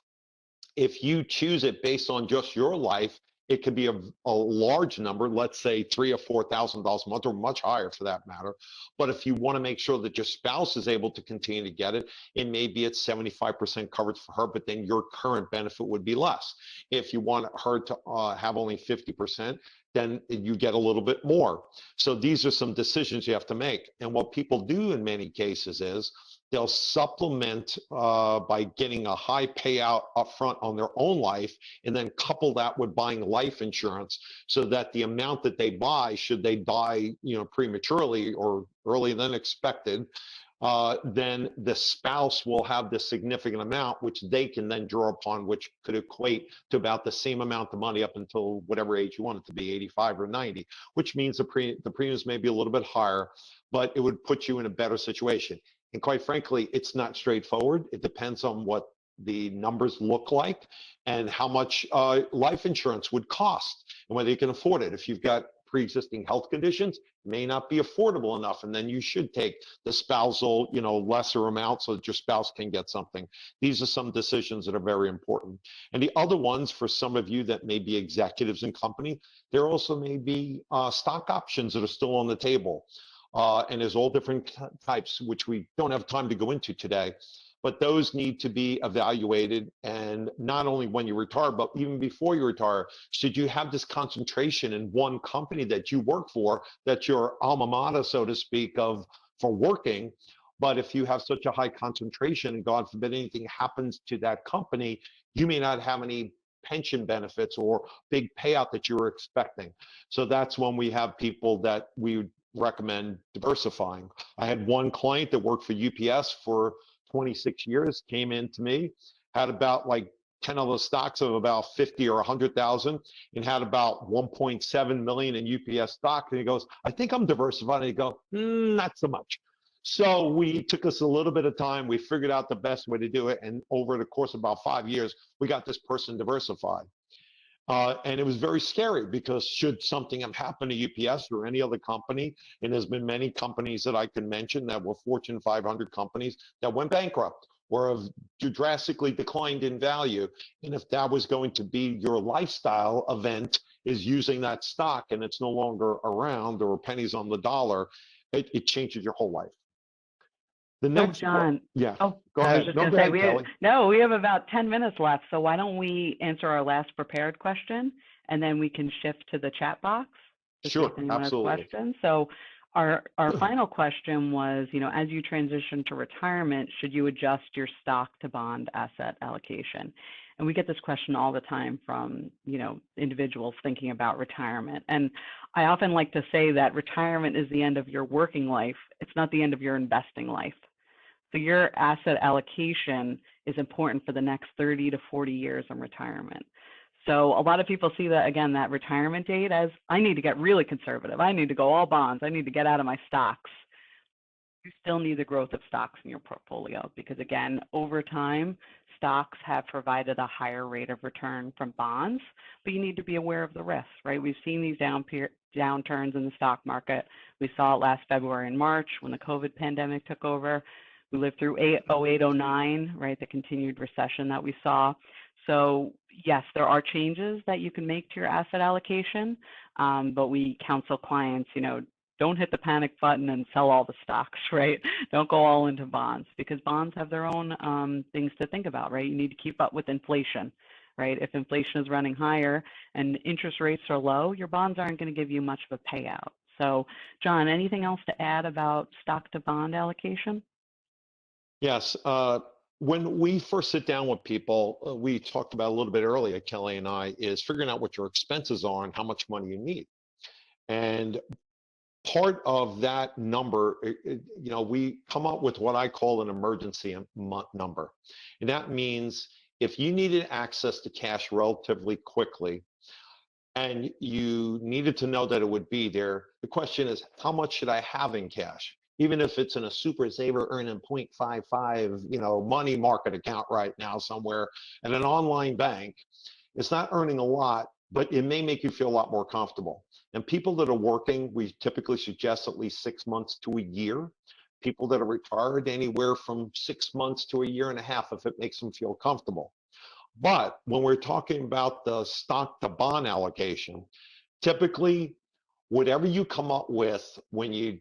If you choose it based on just your life, it could be a large number, let's say $3,000 or $4,000 a month, or much higher for that matter. But if you want to make sure that your spouse is able to continue to get it, it may be at 75% coverage for her, but then your current benefit would be less. If you want her to have only 50%, then you get a little bit more. So these are some decisions you have to make. And what people do in many cases is they'll supplement by getting a high payout upfront on their own life, and then couple that with buying life insurance so that the amount that they buy, should they die prematurely or earlier than expected, then the spouse will have this significant amount, which they can then draw upon, which could equate to about the same amount of money up until whatever age you want it to be, 85 or 90, which means the premiums may be a little bit higher, but it would put you in a better situation. And quite frankly, it's not straightforward. It depends on what the numbers look like and how much life insurance would cost and whether you can afford it. If you've got pre-existing health conditions, it may not be affordable enough, and then you should take the spousal, lesser amount so that your spouse can get something. These are some decisions that are very important. And the other ones, for some of you that may be executives in company, there also may be stock options that are still on the table. And there's all different types, which we don't have time to go into today, but those need to be evaluated. And not only when you retire, but even before you retire, should you have this concentration in one company that you work for, that's your alma mater, so to speak, for working. But if you have such a high concentration, and God forbid anything happens to that company, you may not have any pension benefits or big payout that you were expecting. So that's when we have people that we would recommend diversifying. I had one client that worked for UPS for 26 years, came in to me, had about like 10 other stocks of about 50 or 100,000 and had about 1.7 million in UPS stock. And he goes, I think I'm diversified. And he goes, not so much. So we took us a little bit of time. We figured out the best way to do it. And over the course of about 5 years, we got this person diversified. And it was very scary because should something have happened to UPS or any other company, and there's been many companies that I can mention that were Fortune 500 companies that went bankrupt or have drastically declined in value. And if that was going to be your lifestyle event, is using that stock and it's no longer around or pennies on the dollar, it changes your whole life. The next, John, yeah, go ahead. I was just No, going to go say, ahead, Kelly. we have about 10 minutes left. So why don't we answer our last prepared question and then we can shift to the chat box to see Sure, if anyone has absolutely. questions. So our final question was, as you transition to retirement, should you adjust your stock to bond asset allocation? And we get this question all the time from, individuals thinking about retirement. And I often like to say that retirement is the end of your working life. It's not the end of your investing life. So your asset allocation is important for the next 30 to 40 years in retirement. So a lot of people see that, again, that retirement date as, I need to get really conservative. I need to go all bonds. I need to get out of my stocks. You still need the growth of stocks in your portfolio because, again, over time, stocks have provided a higher rate of return from bonds, but you need to be aware of the risks, right? We've seen these downturns in the stock market. We saw it last February and March when the COVID pandemic took over. We lived through 08, 09, right, the continued recession that we saw. So yes, there are changes that you can make to your asset allocation, but we counsel clients, don't hit the panic button and sell all the stocks, right? Don't go all into bonds because bonds have their own things to think about, right? You need to keep up with inflation, right? If inflation is running higher and interest rates are low, your bonds aren't going to give you much of a payout. So John, anything else to add about stock to bond allocation? Yes. When we first sit down with people, we talked about a little bit earlier, Kelly and I, is figuring out what your expenses are and how much money you need. And part of that number, we come up with what I call an emergency number. And that means if you needed access to cash relatively quickly and you needed to know that it would be there, the question is, how much should I have in cash? Even if it's in a super saver earning 0.55, money market account right now somewhere at an online bank, it's not earning a lot, but it may make you feel a lot more comfortable. And people that are working, we typically suggest at least 6 months to a year. People that are retired, anywhere from 6 months to a year and a half, if it makes them feel comfortable. But when we're talking about the stock to bond allocation, typically, whatever you come up with when you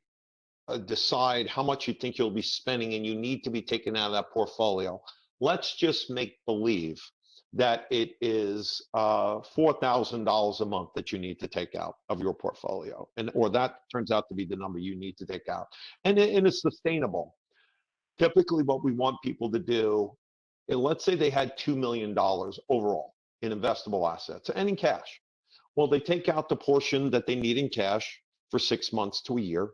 decide how much you think you'll be spending and you need to be taken out of that portfolio, let's just make believe that it is $4,000 a month that you need to take out of your portfolio, or that turns out to be the number you need to take out, and it's sustainable. Typically, what we want people to do, let's say they had $2 million overall in investable assets and in cash. Well, they take out the portion that they need in cash for 6 months to a year.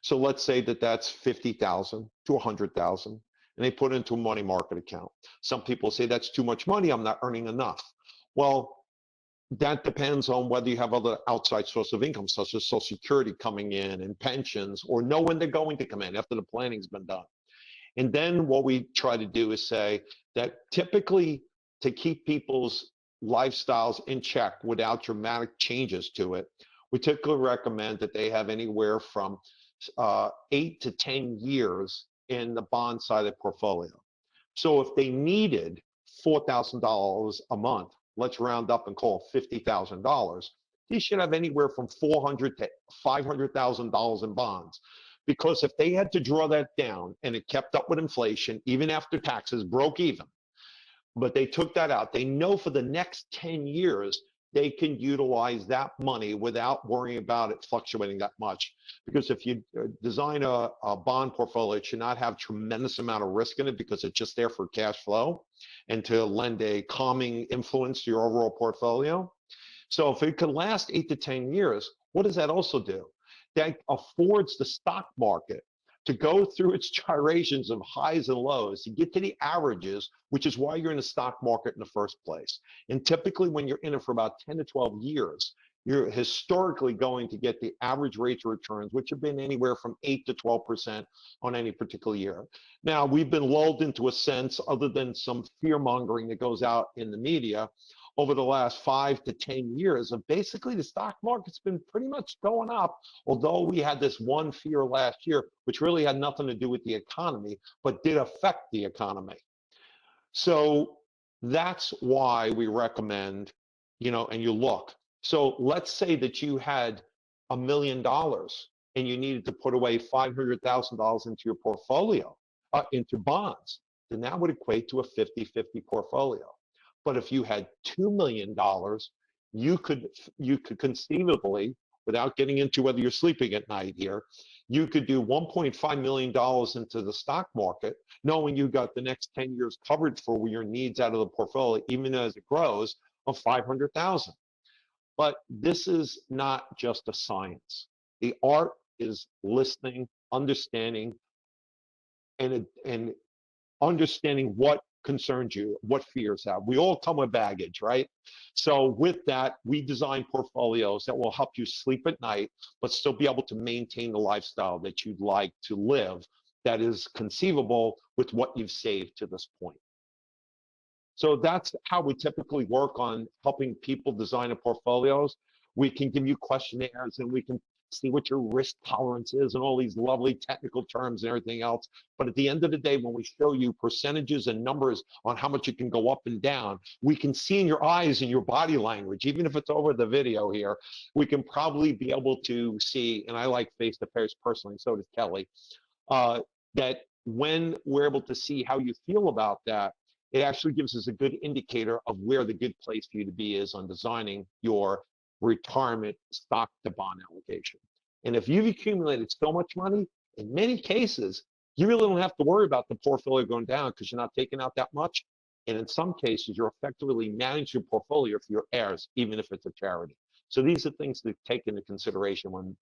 So let's say that that's 50,000 to 100,000, and they put it into a money market account. Some people say that's too much money, I'm not earning enough. Well, that depends on whether you have other outside source of income, such as Social Security coming in and pensions, or know when they're going to come in after the planning's been done. And then what we try to do is say that typically to keep people's lifestyles in check without dramatic changes to it, we typically recommend that they have anywhere from 8 to 10 years in the bond side of the portfolio. So if they needed $4,000 a month, let's round up and call it $50,000, they should have anywhere from $400,000 to $500,000 in bonds. Because if they had to draw that down and it kept up with inflation, even after taxes, broke even, but they took that out, they know for the next 10 years, they can utilize that money without worrying about it fluctuating that much. Because if you design a bond portfolio, it should not have tremendous amount of risk in it because it's just there for cash flow and to lend a calming influence to your overall portfolio. So if it can last 8 to 10 years, what does that also do? That affords the stock market to go through its gyrations of highs and lows, to get to the averages, which is why you're in the stock market in the first place. And typically when you're in it for about 10 to 12 years, you're historically going to get the average rates of returns, which have been anywhere from 8 to 12% on any particular year. Now, we've been lulled into a sense, other than some fear mongering that goes out in the media, over the last 5 to 10 years of basically the stock market's been pretty much going up, although we had this one fear last year, which really had nothing to do with the economy, but did affect the economy. So that's why we recommend, and you look. So let's say that you had $1 million and you needed to put away $500,000 into your portfolio, into bonds, then that would equate to a 50-50 portfolio. But if you had $2 million, you could conceivably, without getting into whether you're sleeping at night here, you could do $1.5 million into the stock market, knowing you got the next 10 years covered for your needs out of the portfolio, even as it grows, of $500,000. But this is not just a science. The art is listening, understanding, and understanding what concerns you, what fears have. We all come with baggage, right? So with that, we design portfolios that will help you sleep at night, but still be able to maintain the lifestyle that you'd like to live that is conceivable with what you've saved to this point. So that's how we typically work on helping people design a portfolios. We can give you questionnaires and we can see what your risk tolerance is and all these lovely technical terms and everything else. But at the end of the day, when we show you percentages and numbers on how much it can go up and down, we can see in your eyes and your body language, even if it's over the video here, we can probably be able to see, and I like face-to-face personally, so does Kelly, that when we're able to see how you feel about that, it actually gives us a good indicator of where the good place for you to be is on designing your retirement stock to bond allocation. And if you've accumulated so much money, in many cases, you really don't have to worry about the portfolio going down because you're not taking out that much. And in some cases, you're effectively managing your portfolio for your heirs, even if it's a charity. So these are things to take into consideration when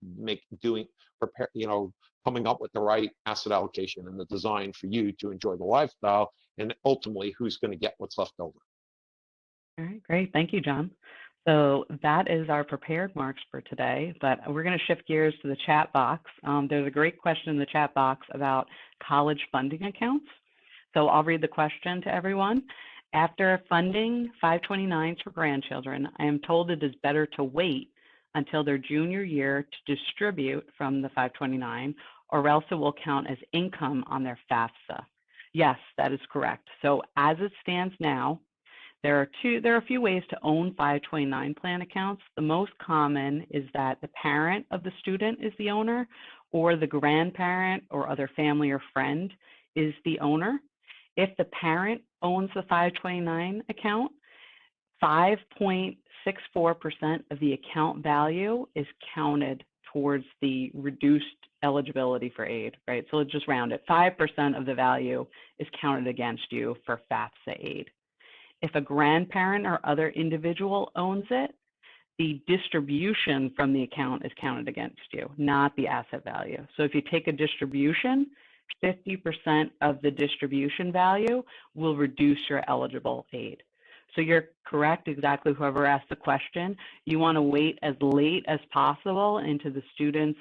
coming up with the right asset allocation and the design for you to enjoy the lifestyle, and ultimately who's going to get what's left over. All right, great. Thank you, John. So that is our prepared marks for today, but we're going to shift gears to the chat box. There's a great question in the chat box about college funding accounts. So I'll read the question to everyone. After funding 529s for grandchildren, I am told it is better to wait until their junior year to distribute from the 529, or else it will count as income on their FAFSA. Yes, that is correct. So as it stands now, there are a few ways to own 529 plan accounts. The most common is that the parent of the student is the owner, or the grandparent or other family or friend is the owner. If the parent owns the 529 account, 5.64% of the account value is counted towards the reduced eligibility for aid, right? So let's just round it. 5% of the value is counted against you for FAFSA aid. If a grandparent or other individual owns it, the distribution from the account is counted against you, not the asset value. So if you take a distribution, 50% of the distribution value will reduce your eligible aid. So you're correct, exactly, whoever asked the question. You want to wait as late as possible into the student's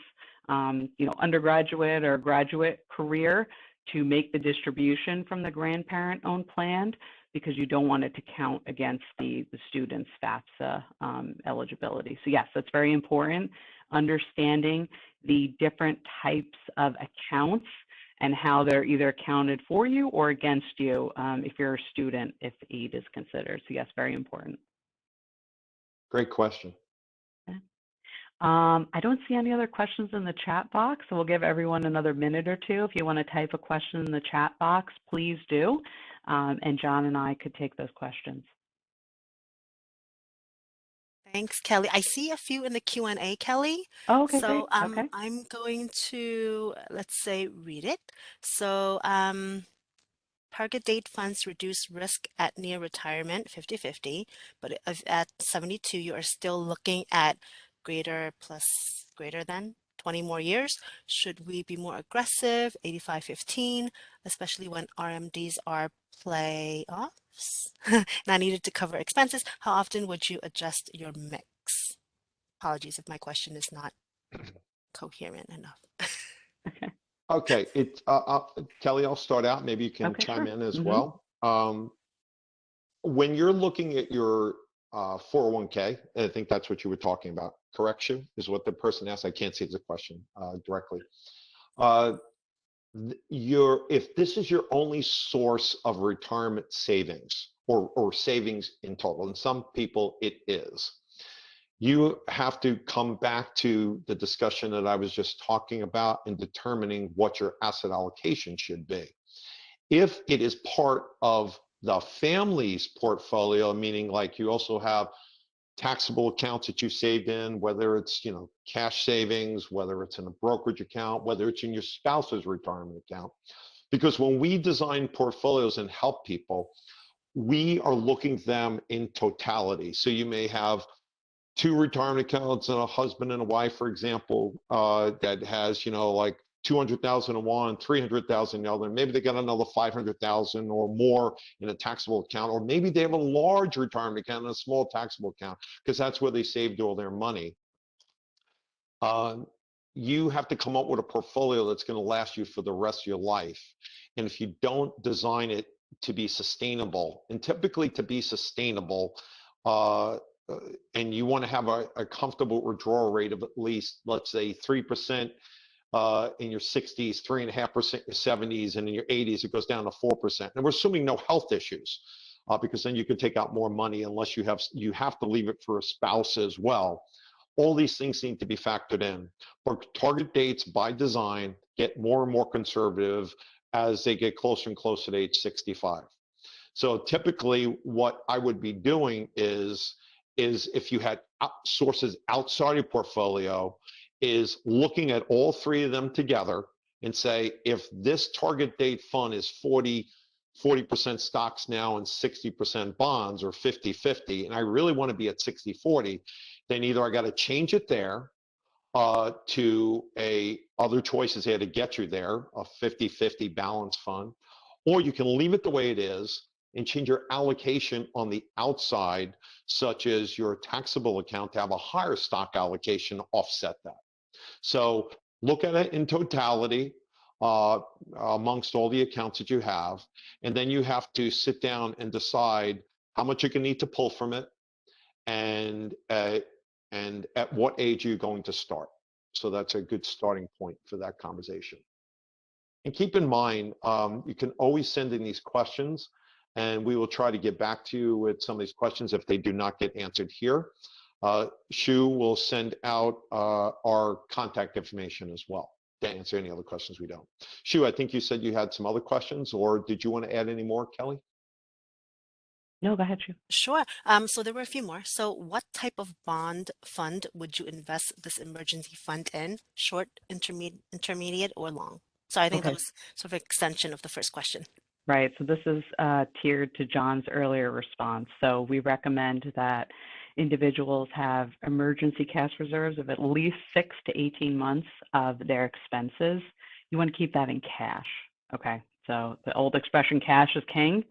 undergraduate or graduate career to make the distribution from the grandparent-owned plan, because you don't want it to count against the student's FAFSA eligibility. So yes, that's very important, understanding the different types of accounts and how they're either counted for you or against you if you're a student, if aid is considered. So yes, very important. Great question. Okay. I don't see any other questions in the chat box, so we'll give everyone another minute or two. If you want to type a question in the chat box, please do. And John and I could take those questions. Thanks, Kelly. I see a few in the Q&A, Kelly. Oh, okay, So great. Okay. I'm going to, let's say, read it. So target date funds reduce risk at near retirement, 50-50, but if at 72, you are still looking at greater than 20 more years. Should we be more aggressive, 85-15, especially when RMDs are playoffs? Not needed to cover expenses. How often would you adjust your mix? Apologies if my question is not coherent enough. Okay. Okay, Kelly, I'll start out. Maybe you can Okay, chime sure. in as Mm-hmm. well. When you're looking at your 401k, I think that's what you were talking about. Correction is what the person asked. I can't see the question directly. Uh, if this is your only source of retirement savings or savings in total, and some people it is, you have to come back to the discussion that I was just talking about in determining what your asset allocation should be. If it is part of the family's portfolio, meaning like you also have taxable accounts that you saved in, whether it's, cash savings, whether it's in a brokerage account, whether it's in your spouse's retirement account. Because when we design portfolios and help people, we are looking at them in totality. So you may have two retirement accounts and a husband and a wife, for example, that has, like 200,000 in one, 300,000 in the other. Maybe they got another 500,000 or more in a taxable account, or maybe they have a large retirement account and a small taxable account because that's where they saved all their money. You have to come up with a portfolio that's going to last you for the rest of your life. And if you don't design it to be sustainable, and typically to be sustainable, and you want to have a comfortable withdrawal rate of at least, let's say, 3% in your 60s, 3.5% in your 70s, and in your 80s, it goes down to 4%. And we're assuming no health issues, because then you can take out more money unless you have to leave it for a spouse as well. All these things need to be factored in. But target dates by design get more and more conservative as they get closer and closer to age 65. So typically what I would be doing is if you had sources outside your portfolio, is looking at all three of them together and say, if this target date fund is 40% stocks now and 60% bonds, or 50-50, and I really want to be at 60-40, then either I got to change it there to other choices there to get you there, a 50-50 balance fund, or you can leave it the way it is and change your allocation on the outside, such as your taxable account, to have a higher stock allocation to offset that. So look at it in totality amongst all the accounts that you have, and then you have to sit down and decide how much you're going to need to pull from it, and at what age are you going to start. So that's a good starting point for that conversation. And keep in mind, you can always send in these questions, and we will try to get back to you with some of these questions if they do not get answered here. Shu will send out our contact information as well to answer any other questions we don't. Shu, I think you said you had some other questions, or did you want to add any more, Kelly? No, go ahead, Shu. Sure. So there were a few more. So what type of bond fund would you invest this emergency fund in? Short, intermediate, or long? So I think that Okay. was sort of an extension of the first question. Right. So this is tiered to John's earlier response. So we recommend that individuals have emergency cash reserves of at least 6 to 18 months of their expenses. You want to keep that in cash. Okay. So the old expression, cash is king.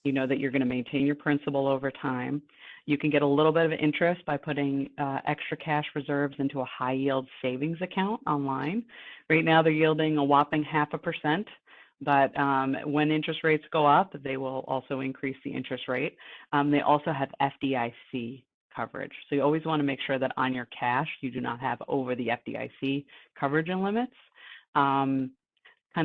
You know that you're going to maintain your principal over time. You can get a little bit of interest by putting extra cash reserves into a high yield savings account online. Right now they're yielding a whopping 0.5%. But when interest rates go up, they will also increase the interest rate. They also have FDIC coverage. So you always want to make sure that on your cash, you do not have over the FDIC coverage and limits. Kind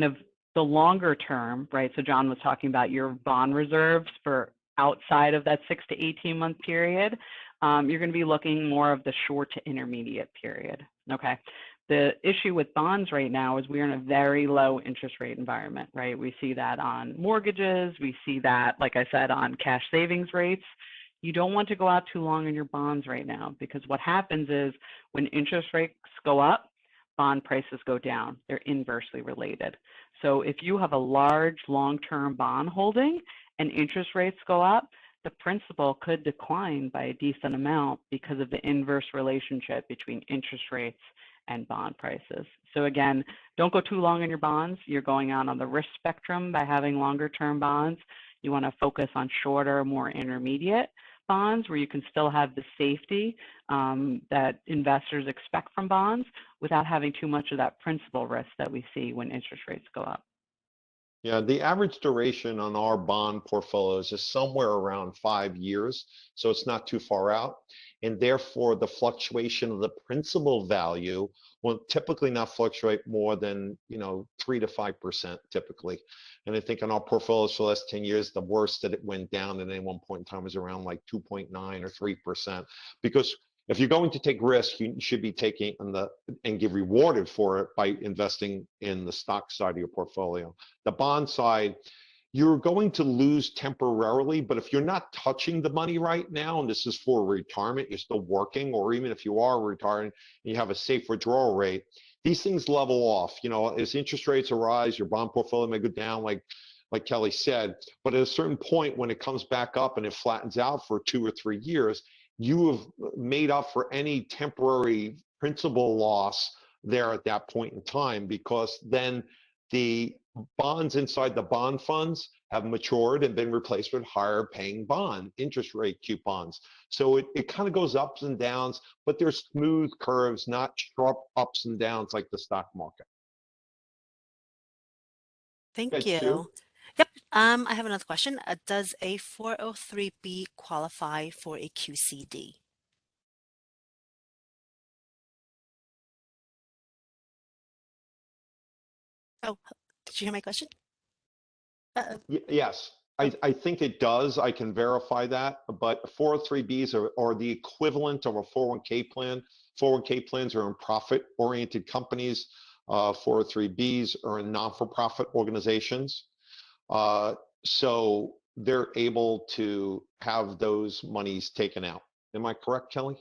of the longer term, right? So John was talking about your bond reserves for outside of that 6 to 18 month period. You're going to be looking more of the short to intermediate period. Okay. The issue with bonds right now is we're in a very low interest rate environment, right? We see that on mortgages. We see that, like I said, on cash savings rates. You don't want to go out too long in your bonds right now, because what happens is when interest rates go up, bond prices go down. They're inversely related. So if you have a large long-term bond holding and interest rates go up, the principal could decline by a decent amount because of the inverse relationship between interest rates and bond prices. So again, don't go too long in your bonds. You're going out on the risk spectrum by having longer term bonds. You want to focus on shorter, more intermediate bonds where you can still have the safety that investors expect from bonds without having too much of that principal risk that we see when interest rates go up. Yeah, the average duration on our bond portfolios is somewhere around 5 years, so it's not too far out. And therefore, the fluctuation of the principal value will typically not fluctuate more than 3 to 5% typically. And I think on our portfolios for the last 10 years, the worst that it went down at any one point in time was around like 2.9 or 3%. Because if you're going to take risk, you should be taking and get rewarded for it by investing in the stock side of your portfolio. The bond side, you're going to lose temporarily, but if you're not touching the money right now, and this is for retirement, you're still working, or even if you are retiring and you have a safe withdrawal rate, these things level off. As interest rates arise, your bond portfolio may go down, like Kelly said, but at a certain point when it comes back up and it flattens out for 2 or 3 years, you have made up for any temporary principal loss there at that point in time, because then the bonds inside the bond funds have matured and been replaced with higher paying bond interest rate coupons. So it kind of goes ups and downs, but there's smooth curves, not sharp ups and downs like the stock market. Thank Sue? you. Yep. I have another question. Does a 403B qualify for a QCD? Oh, did you hear my question? Yes, Oh, I think it does. I can verify that, but 403Bs are the equivalent of a 401k plan. 401k plans are in profit-oriented companies. 403Bs are in non-for-profit organizations. So they're able to have those monies taken out. Am I correct, Kelly?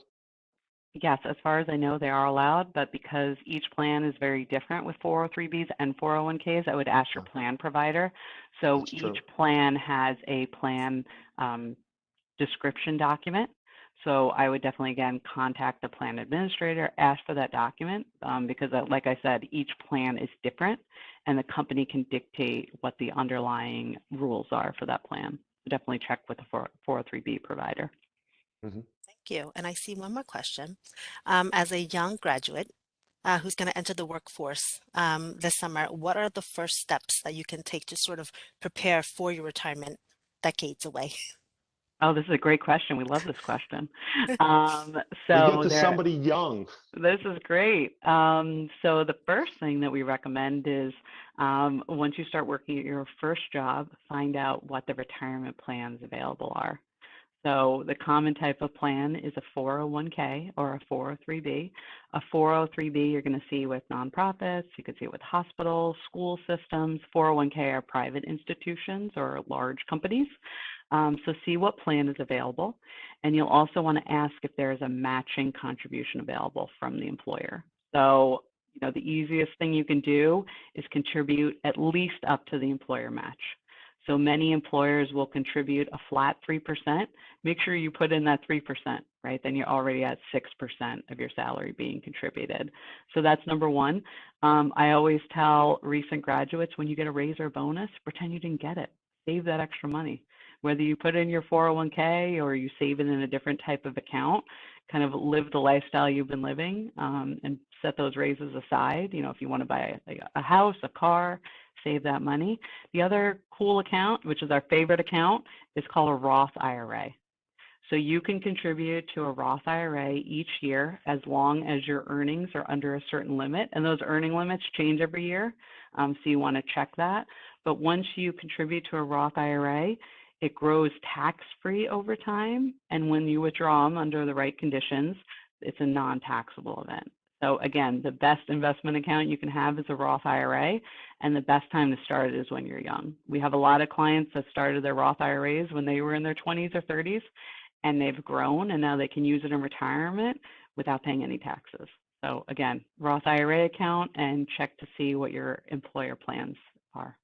Yes, as far as I know, they are allowed, but because each plan is very different with 403Bs and 401Ks, I would ask your plan provider. So That's true. each plan has a plan description document. So I would definitely, again, contact the plan administrator, ask for that document, because like I said, each plan is different and the company can dictate what the underlying rules are for that plan. So definitely check with the 403B provider. Mm-hmm. thank you. And I see one more question. As a young graduate who's going to enter the workforce this summer, what are the first steps that you can take to sort of prepare for your retirement decades away? Oh, this is a great question. We love this question. We get So to somebody young. this is great. So the first thing that we recommend is once you start working at your first job, find out what the retirement plans available are. So the common type of plan is a 401k or a 403b. A 403b you're going to see with nonprofits, you could see it with hospitals, school systems. 401k are private institutions or large companies. So see what plan is available. And you'll also want to ask if there is a matching contribution available from the employer. So, the easiest thing you can do is contribute at least up to the employer match. So many employers will contribute a flat 3%. Make sure you put in that 3%, right? Then you're already at 6% of your salary being contributed. So that's number one. I always tell recent graduates, when you get a raise or bonus, pretend you didn't get it. Save that extra money. Whether you put in your 401k or you save it in a different type of account, kind of live the lifestyle you've been living and set those raises aside. If you want to buy a house, a car, save that money. The other cool account, which is our favorite account, is called a Roth IRA. So you can contribute to a Roth IRA each year as long as your earnings are under a certain limit. And those earning limits change every year. So you want to check that. But once you contribute to a Roth IRA, it grows tax-free over time. And when you withdraw them under the right conditions, it's a non-taxable event. So again, the best investment account you can have is a Roth IRA, and the best time to start it is when you're young. We have a lot of clients that started their Roth IRAs when they were in their 20s or 30s, and they've grown, and now they can use it in retirement without paying any taxes. So again, Roth IRA account, and check to see what your employer plans are.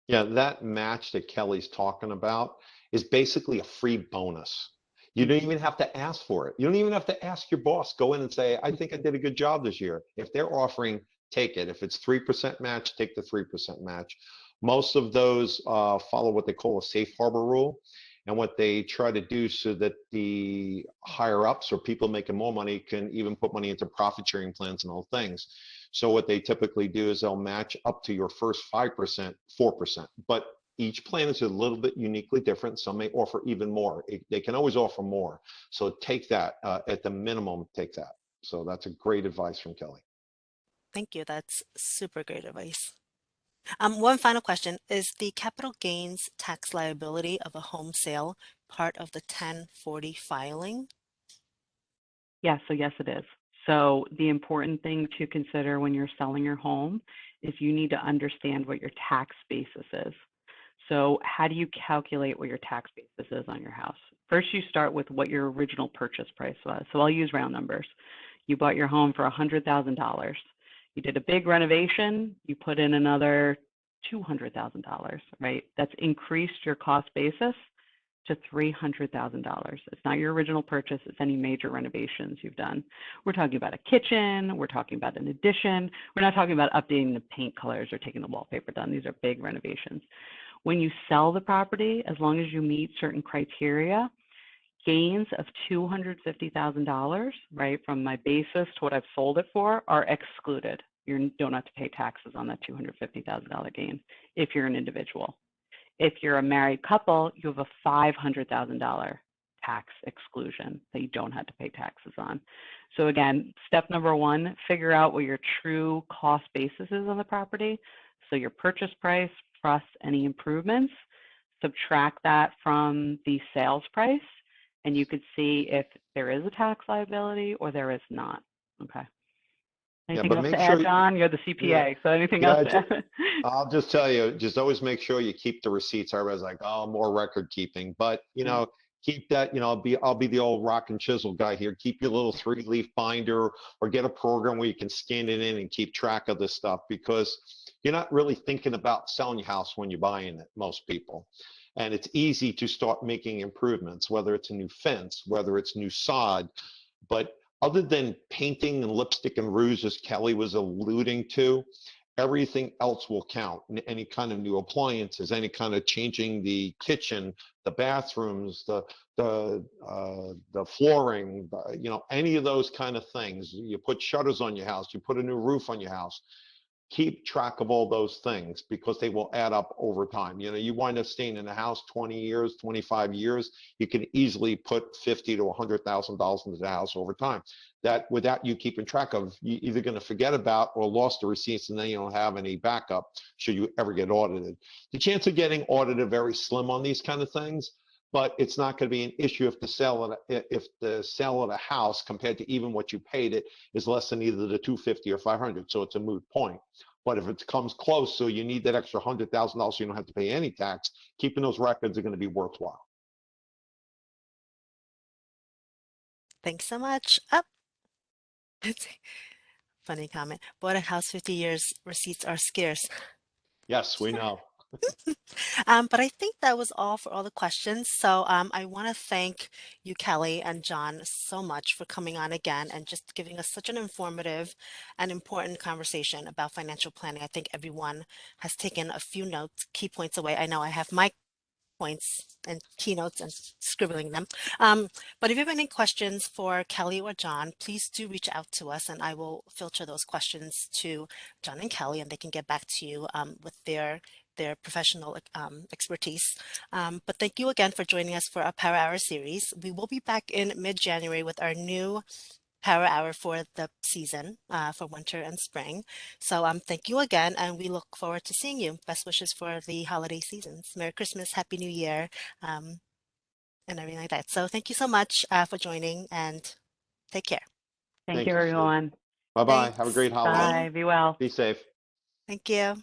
Yeah, that match that Kelly's talking about is basically a free bonus. You don't even have to ask for it. You don't even have to ask your boss. Go in and say, I think I did a good job this year. If they're offering, take it. If it's 3% match, take the 3% match. Most of those follow what they call a safe harbor rule. And what they try to do so that the higher ups or people making more money can even put money into profit sharing plans and all things. So what they typically do is they'll match up to your first 5%, 4%. But each plan is a little bit uniquely different. Some may offer even more. They can always offer more. So take that at the minimum, take that. So that's a great advice from Kelly. Thank you. That's super great advice. One final question. Is the capital gains tax liability of a home sale part of the 1040 filing? Yeah, so yes, it is. So the important thing to consider when you're selling your home is you need to understand what your tax basis is. So how do you calculate what your tax basis is on your house? First, you start with what your original purchase price was. So I'll use round numbers. You bought your home for $100,000. You did a big renovation, you put in another $200,000, right? That's increased your cost basis to $300,000. It's not your original purchase, it's any major renovations you've done. We're talking about a kitchen, we're talking about an addition. We're not talking about updating the paint colors or taking the wallpaper down. These are big renovations. When you sell the property, as long as you meet certain criteria, gains of $250,000, right, from my basis to what I've sold it for are excluded. You don't have to pay taxes on that $250,000 gain if you're an individual. If you're a married couple, you have a $500,000 tax exclusion that you don't have to pay taxes on. So again, step number one, figure out what your true cost basis is on the property. So your purchase price plus any improvements, subtract that from the sales price, and you could see if there is a tax liability or there is not. Okay. Anything else to add, John? You're the CPA, so anything else to add? I'll just tell you, just always make sure you keep the receipts. Everybody's like, oh, more record keeping, but you know, keep that. You know, I'll be the old rock and chisel guy here. Keep your little 3-leaf binder, or get a program where you can scan it in and keep track of this stuff, because you're not really thinking about selling your house when you're buying it, most people. And it's easy to start making improvements, whether it's a new fence, whether it's new sod. But other than painting and lipstick and rouge, as Kelly was alluding to, everything else will count. Any kind of new appliances, any kind of changing the kitchen, the bathrooms, the flooring, you know, any of those kind of things. You put shutters on your house, you put a new roof on your house. Keep track of all those things, because they will add up over time. You know, you wind up staying in a house 20 years, 25 years, you can easily put $50,000 to $100,000 into the house over time. That, without you keeping track of, you're either going to forget about or lost the receipts, and then you don't have any backup should you ever get audited. The chance of getting audited are very slim on these kind of things, but it's not going to be an issue if the sale of the house compared to even what you paid it is less than either the 250 or 500. So it's a moot point. But if it comes close, so you need that extra $100,000 so you don't have to pay any tax, keeping those records are going to be worthwhile. Thanks so much. Funny comment. Bought a house 50 years, receipts are scarce. Yes, we know. But I think that was all for all the questions. So I want to thank you, Kelly and John, so much for coming on again and just giving us such an informative and important conversation about financial planning. I think everyone has taken a few notes, key points away. I know I have my points and keynotes and scribbling them. But if you have any questions for Kelly or John, please do reach out to us, and I will filter those questions to John and Kelly, and they can get back to you with their professional expertise. But thank you again for joining us for our Power Hour series. We will be back in mid-January with our new Power Hour for the season, for winter and spring. So thank you again, and we look forward to seeing you. Best wishes for the holiday seasons. Merry Christmas, Happy New Year, and everything like that. So thank you so much for joining, and take care. Thank you, everyone. Bye-bye. Have a Thanks. great holiday. Bye. Be well. Be safe. Thank you.